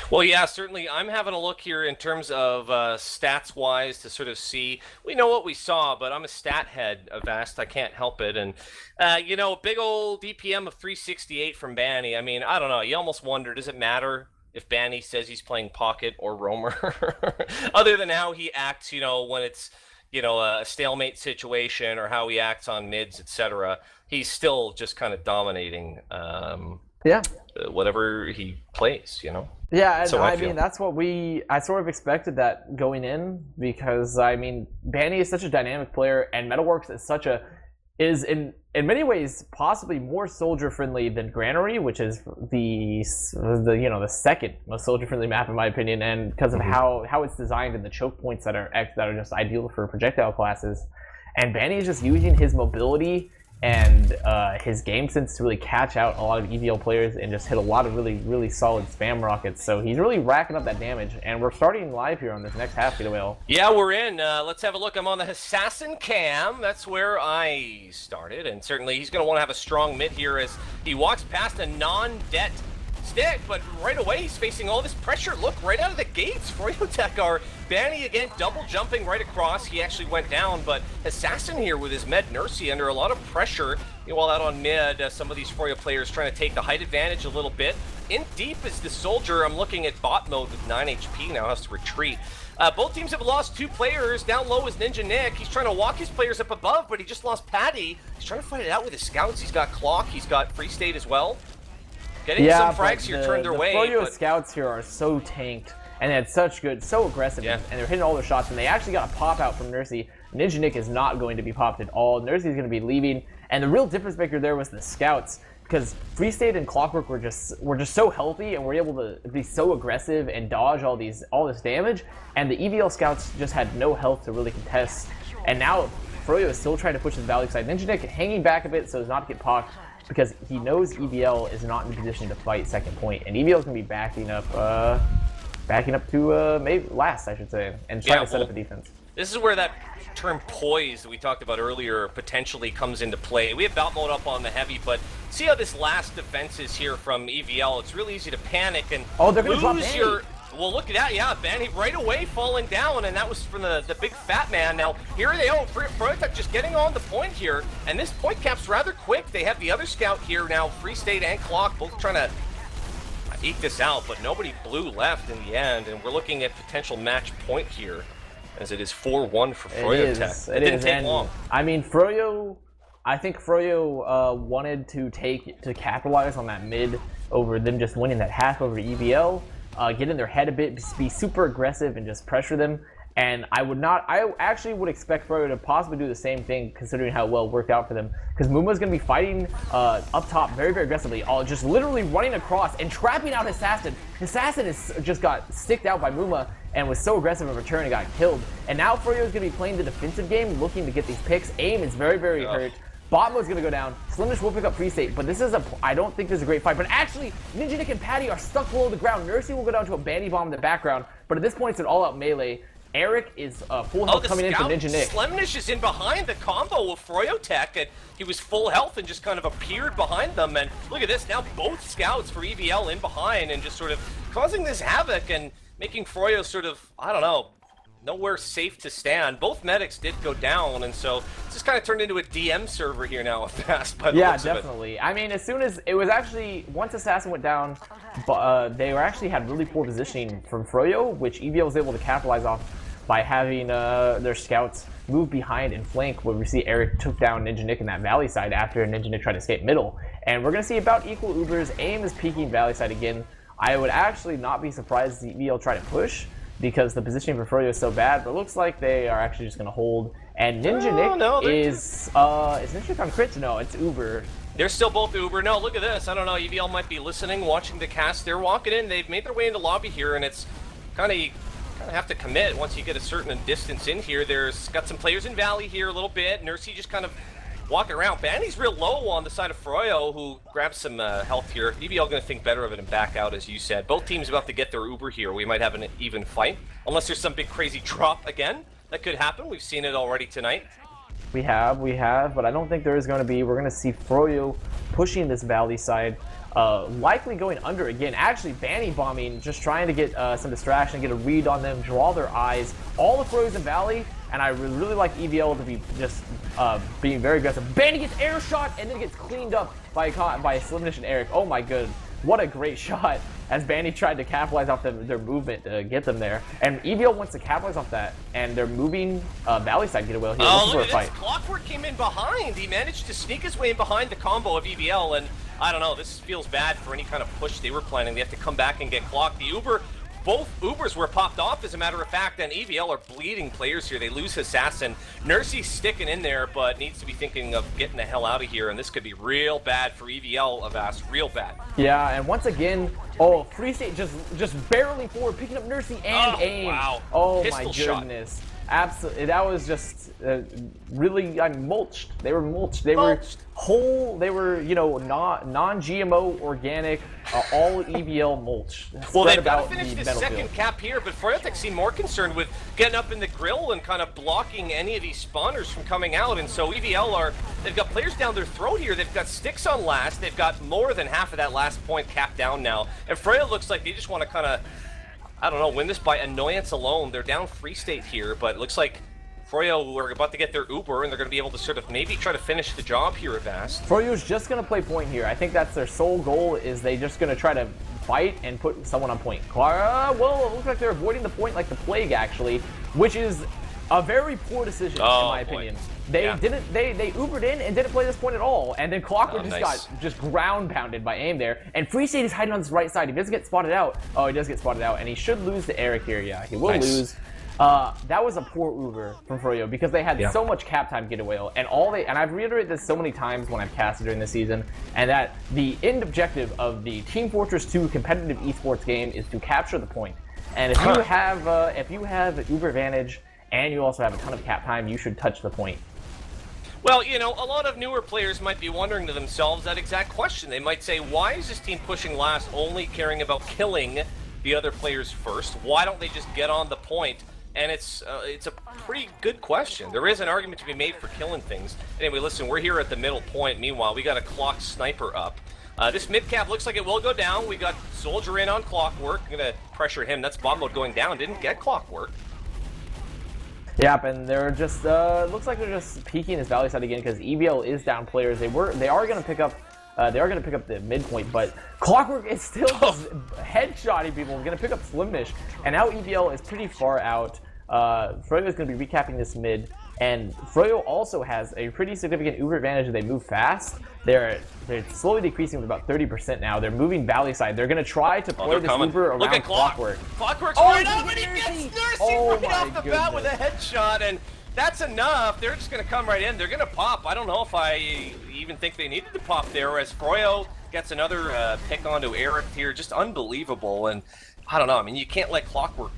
Well, yeah, certainly. I'm having a look here in terms of stats-wise to sort of see. We know what we saw, but I'm a stat head, Avast. I can't help it. And, big old DPM of 368 from Banny. I mean, I don't know. You almost wonder, does it matter if Banny says he's playing pocket or roamer? Other than how he acts, when it's, a stalemate situation or how he acts on mids, etc. He's still just kind of dominating. Yeah. Whatever he plays, Yeah, and So I mean that's what I sort of expected that going in, because I mean Banny is such a dynamic player and Metalworks is in many ways possibly more soldier friendly than Granary, which is the second most soldier friendly map in my opinion, and because of how it's designed and the choke points that are just ideal for projectile classes. And Banny is just using his mobility and his game sense to really catch out a lot of EVL players and just hit a lot of really, really solid spam rockets. So he's really racking up that damage, and we're starting live here on this next half, Getawhale. Yeah, we're in. Let's have a look. I'm on the Assassin cam. That's where I started, and certainly he's going to want to have a strong mid here as he walks past a non-det stick, but right away he's facing all this pressure. Look, right out of the gates, froyotech are Banny again, double jumping right across. He actually went down, but Assassin here with his med Nursey under a lot of pressure. While out on mid, some of these Froyo players trying to take the height advantage a little bit. In deep is the soldier. I'm looking at bot mode with 9 HP now, has to retreat. Both teams have lost 2 players. Down low is Ninja Nick. He's trying to walk his players up above, but he just lost Patty. He's trying to fight it out with his scouts. He's got Clock, he's got Free State as well. Getting some frags here turned their way. The Froyo scouts here are so tanked, and they had so aggressive, and they're hitting all their shots, and they actually got a pop out from Nursey. Ninja Nick is not going to be popped at all. Nursey is going to be leaving, and the real difference maker there was the scouts, because Free State and Clockwork were just so healthy, and were able to be so aggressive and dodge all this damage, and the EVL scouts just had no health to really contest. And now Froyo is still trying to push his Valley side. Ninja Nick hanging back a bit so as not to get pocked, because he knows EVL is not in position to fight second point, and EVL is going to be backing up to maybe last, I should say, and trying to set up a defense. This is where that term poise that we talked about earlier potentially comes into play. We have bout mode up on the heavy, but see how this last defense is here from EVL. It's really easy to panic and lose your... Well, look at that, yeah, Banny right away falling down, and that was from the big fat man. Now, here they are, froyotech just getting on the point here, and this point cap's rather quick. They have the other scout here now, Free State and Clock, both trying to eke this out, but nobody blue left in the end, and we're looking at potential match point here, as it is 4-1 for froyotech. It didn't take long. I mean, I think Froyo wanted to capitalize on that mid over them just winning that half over EVL. Get in their head a bit, be super aggressive, and just pressure them. And I actually would expect Froyo to possibly do the same thing, considering how well it worked out for them. Because Muma's going to be fighting up top very, very aggressively, just literally running across and trapping out Assassin. Assassin just got sticked out by Muma and was so aggressive in return and got killed. And now Froyo is going to be playing the defensive game, looking to get these picks. Aim is very, very hurt. Bot mode's gonna go down. Slimnish will pick up Free State, but I don't think there's a great fight. But actually, Ninja Nick and Patty are stuck below the ground. Nursey will go down to a Bandy Bomb in the background, but at this point, it's an all-out melee. Eric is full health coming in for Ninja Nick. Slimnish is in behind the combo of froyotech, and he was full health and just kind of appeared behind them. And look at this, now both scouts for EVL in behind and just sort of causing this havoc and making Froyo sort of, I don't know, nowhere safe to stand. Both medics did go down, and so it's just kind of turned into a DM server here now fast. Yeah, definitely. I mean, as soon as it was actually, once Assassin went down, they actually had really poor positioning from Froyo, which EVL was able to capitalize off by having their scouts move behind and flank, where we see Eric took down Ninja Nick in that Valley side after Ninja Nick tried to escape middle. And we're going to see about equal Ubers. Aim is peeking Valley side again. I would actually not be surprised if EVL try to push, because the positioning for Froyo is so bad, but it looks like they are actually just going to hold. And Ninja Nick is Ninja Nick on crits? No, it's Uber. They're still both Uber. No, look at this. I don't know, EVL might be listening, watching the cast. They're walking in. They've made their way into lobby here, and it's kind of, you kind of have to commit once you get a certain distance in here. There's got some players in Valley here a little bit. Nursey just kind of walking around. Banny's real low on the side of Froyo, who grabs some health here. EVL going to think better of it and back out, as you said. Both teams about to get their Uber here. We might have an even fight, unless there's some big crazy drop again. That could happen. We've seen it already tonight. We have, but I don't think there is going to be. We're going to see Froyo pushing this Valley side. likely going under again. Actually, Banny bombing, just trying to get some distraction, get a read on them, draw their eyes. All the Frozen Valley, and I really like EVL to be just being very aggressive. Banny gets air shot and then gets cleaned up by Slimnish and Eric. Oh my god, what a great shot as Banny tried to capitalize off their movement to get them there. And EVL wants to capitalize off that, and they're moving Valley side Getawhale here. Oh, look at this. Clockwork came in behind. He managed to sneak his way in behind the combo of EVL, and I don't know, this feels bad for any kind of push they were planning. They have to come back and get clocked. Both Ubers were popped off, as a matter of fact, and EVL are bleeding players here. They lose Assassin. Nursey's sticking in there, but needs to be thinking of getting the hell out of here, and this could be real bad for EVL, Avast, real bad. Yeah, and once again, Free State just barreling forward, picking up Nursey and aim. Wow. Oh Pistol my goodness. Absolutely, that was just really mulched. They were mulched. They were whole. They were, you know, non-GMO, organic, all EVL mulch. Well, they've got to finish this second cap here, but froyotech seem more concerned with getting up in the grill and kind of blocking any of these spawners from coming out. And so EVL they've got players down their throat here. They've got sticks on last. They've got more than half of that last point capped down now. And Froyo looks like they just want to kind of, I don't know, win this by annoyance alone. They're down Free State here, but it looks like Froyo are about to get their Uber, and they're going to be able to sort of maybe try to finish the job here at Avast. Froyo's just going to play point here. I think that's their sole goal, is they just going to try to fight and put someone on point. Well, it looks like they're avoiding the point like the plague, actually, which is a very poor decision, in my opinion. They Ubered in and didn't play this point at all, and then Clockwork got ground pounded by aim there, and Free State is hiding on this right side. He doesn't get spotted out. Oh, he does get spotted out, and he should lose to Eric here. Yeah, he will lose. That was a poor Uber from Froyo because they had so much cap time Getawhale, and I've reiterated this so many times when I've casted during the season, and that the end objective of the Team Fortress 2 competitive esports game is to capture the point. And if you have Uber advantage and you also have a ton of cap time, you should touch the point. Well, you know, a lot of newer players might be wondering to themselves that exact question. They might say, why is this team pushing last, only caring about killing the other players first? Why don't they just get on the point? And it's a pretty good question. There is an argument to be made for killing things. Anyway, listen, we're here at the middle point. Meanwhile, we got a Clock Sniper up. This mid cap looks like it will go down. We got Soldier in on Clockwork. I'm going to pressure him. That's bot mode going down. Didn't get Clockwork. Yep, and they're just looks like they're just peeking this Valley side again because EVL is down players. They are going to pick up the midpoint, but Clockwork is still headshotting people. We're going to pick up Slimnish, and now EVL is pretty far out. Froyo is going to be recapping this mid, and Froyo also has a pretty significant Uber advantage. They move fast. They're slowly decreasing with about 30% now. They're moving Valley side. They're going to try to play this Uber around Look at Clockwork. Clockwork's right up, and he gets Nursey right off the bat with a headshot, and that's enough. They're just going to come right in. They're going to pop. I don't know if I even think they needed to pop there, as Froyo gets another pick onto Eric here. Just unbelievable, and I don't know. I mean, you can't let Clockwork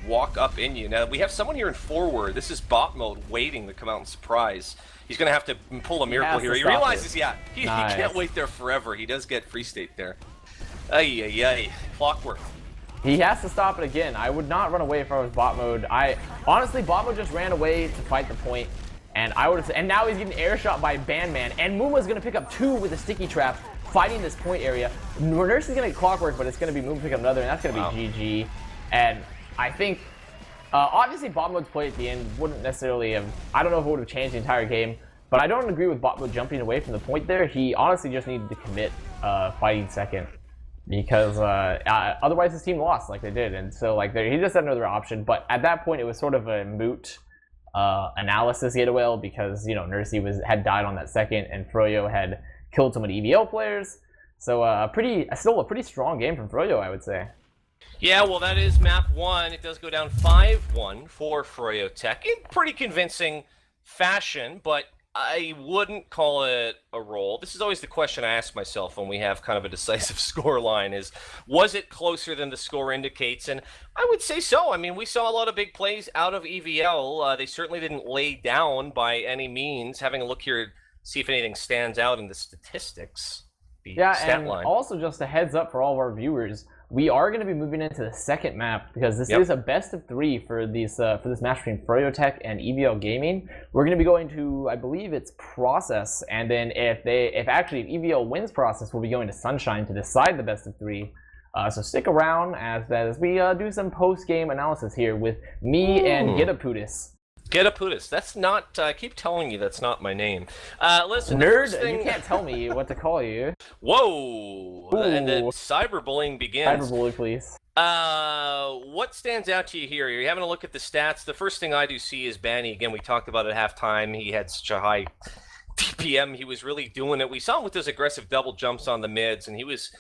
walk up in you. Now, we have someone here in forward. This is bot mode waiting to come out and surprise. He's going to have to pull a miracle here. He realizes, he can't wait there forever. He does get Free State there. Ay. Clockwork. He has to stop it again. I would not run away if I was bot mode. Honestly, bot mode just ran away to fight the point, and and now he's getting air shot by Bandman, and Muma's going to pick up 2 with a sticky trap, fighting this point area. Nurse is going to get Clockwork, but it's going to be Muma pick up another, and that's going to be GG. And I think, obviously, bot mode's play at the end wouldn't necessarily have, I don't know if it would have changed the entire game, but I don't agree with bot mode jumping away from the point there. He honestly just needed to commit fighting second, because otherwise his team lost like they did, and so like he just had another option. But at that point, it was sort of a moot analysis Getawhale, because, you know, Nursey had died on that second, and Froyo had killed so many EVL players. So still a pretty strong game from Froyo, I would say. Yeah, well, that is map 1. It does go down 5-1 for froyotech in pretty convincing fashion, but I wouldn't call it a roll. This is always the question I ask myself when we have kind of a decisive score line is, was it closer than the score indicates? And I would say so. I mean, we saw a lot of big plays out of EVL. They certainly didn't lay down by any means. Having a look here, see if anything stands out in the statistics. Yeah, and also just a heads up for all of our viewers, we are going to be moving into the second map because this is a best of 3 for these for this match between froyotech and EVL Gaming. We're going to be going to, I believe it's Process, and then if EVL wins Process, we'll be going to Sunshine to decide the best of 3. So stick around as we do some post-game analysis here with me and Getawhale. Getawhale. That's not. I keep telling you that's not my name. Listen, nerd, you can't tell me what to call you. Whoa! Ooh. And then cyberbullying begins. Cyberbully, please. What stands out to you here? You're having a look at the stats. The first thing I do see is Banny. Again, we talked about it at halftime. He had such a high DPM. He was really doing it. We saw him with those aggressive double jumps on the mids, and he was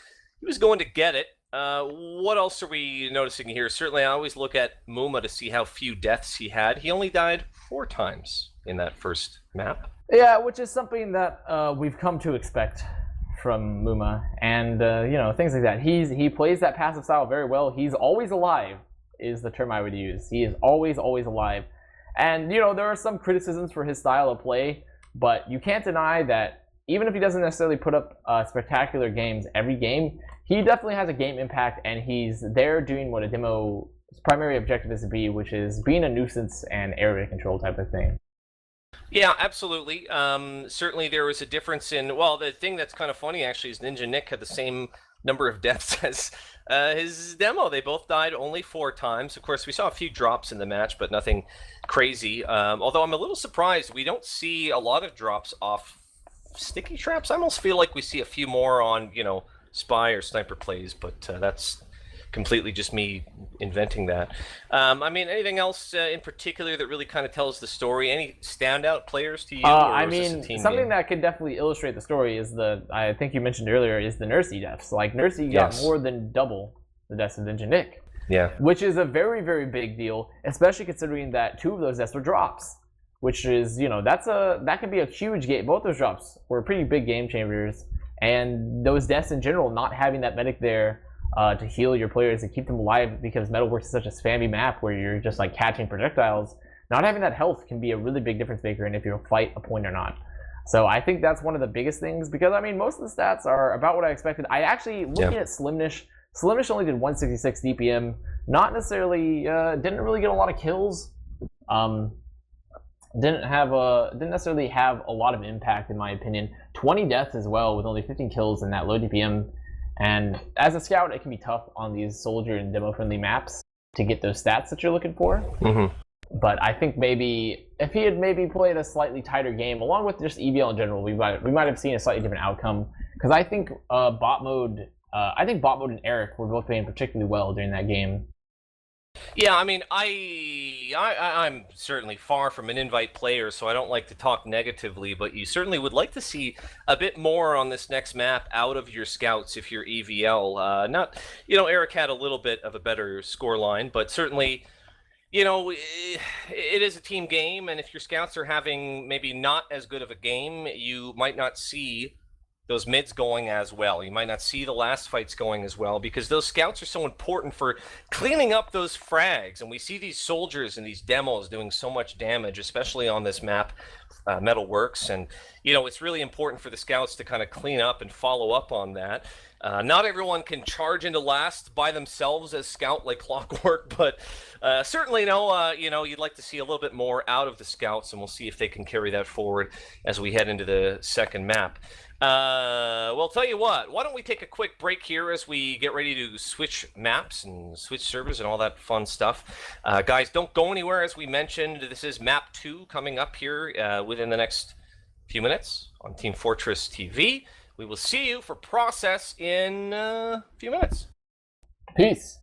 going to get it. What else are we noticing here? Certainly, I always look at Muma to see how few deaths he had. He only died 4 times in that first map. Yeah, which is something that we've come to expect from Muma, and things like that. He plays that passive style very well. He's always alive, is the term I would use. He is always alive, and there are some criticisms for his style of play, but you can't deny that even if he doesn't necessarily put up spectacular games every game, he definitely has a game impact, and he's there doing what a demo's primary objective is to be, which is being a nuisance and area control type of thing. Yeah, absolutely. Certainly there was a difference in, well, the thing that's kind of funny actually is Ninja Nick had the same number of deaths as his demo. They both died only 4 times. Of course, we saw a few drops in the match, but nothing crazy. Although I'm a little surprised we don't see a lot of drops off sticky traps. I almost feel like we see a few more on, spy or sniper plays, but that's completely just me inventing that. I mean, anything else in particular that really kind of tells the story? Any standout players to you? I mean, something that could definitely illustrate the story is I think you mentioned earlier, is the Nursey deaths. Like, Nursey got more than double the deaths of Ninja Nick. Yeah. Which is a very, very big deal, especially considering that 2 of those deaths were drops. Which is, that could be a huge game. Both those drops were pretty big game changers. And those deaths in general, not having that medic there to heal your players and keep them alive, because Metalworks is such a spammy map where you're just like catching projectiles, not having that health can be a really big difference maker in if you fight a point or not. So I think that's one of the biggest things, because I mean, most of the stats are about what I expected. I actually, looking at Slimnish only did 166 DPM, not necessarily, didn't really get a lot of kills. Didn't necessarily have a lot of impact, in my opinion. 20 deaths as well, with only 15 kills in that low DPM. And as a scout, it can be tough on these soldier and demo-friendly maps to get those stats that you're looking for. But I think maybe if he had played a slightly tighter game, along with just EVL in general, we might have seen a slightly different outcome. Because I think bot mode and Eric were both playing particularly well during that game. Yeah, I mean, I'm certainly far from an invite player, so I don't like to talk negatively, but you certainly would like to see a bit more on this next map out of your scouts if you're EVL. Eric had a little bit of a better score line, but certainly, it is a team game, and if your scouts are having maybe not as good of a game, you might not see those mids going as well. You might not see the last fights going as well, because those scouts are so important for cleaning up those frags. And we see these soldiers and these demos doing so much damage, especially on this map, Metalworks. And, it's really important for the scouts to kind of clean up and follow up on that. Not everyone can charge into last by themselves as scout like clockwork, but certainly you'd like to see a little bit more out of the scouts, and we'll see if they can carry that forward as we head into the second map. Well, tell you what, why don't we take a quick break here as we get ready to switch maps and switch servers and all that fun stuff. Guys, don't go anywhere. As we mentioned, this is map 2 coming up here within the next few minutes on Team Fortress TV. We will see you for Process in a few minutes. Peace.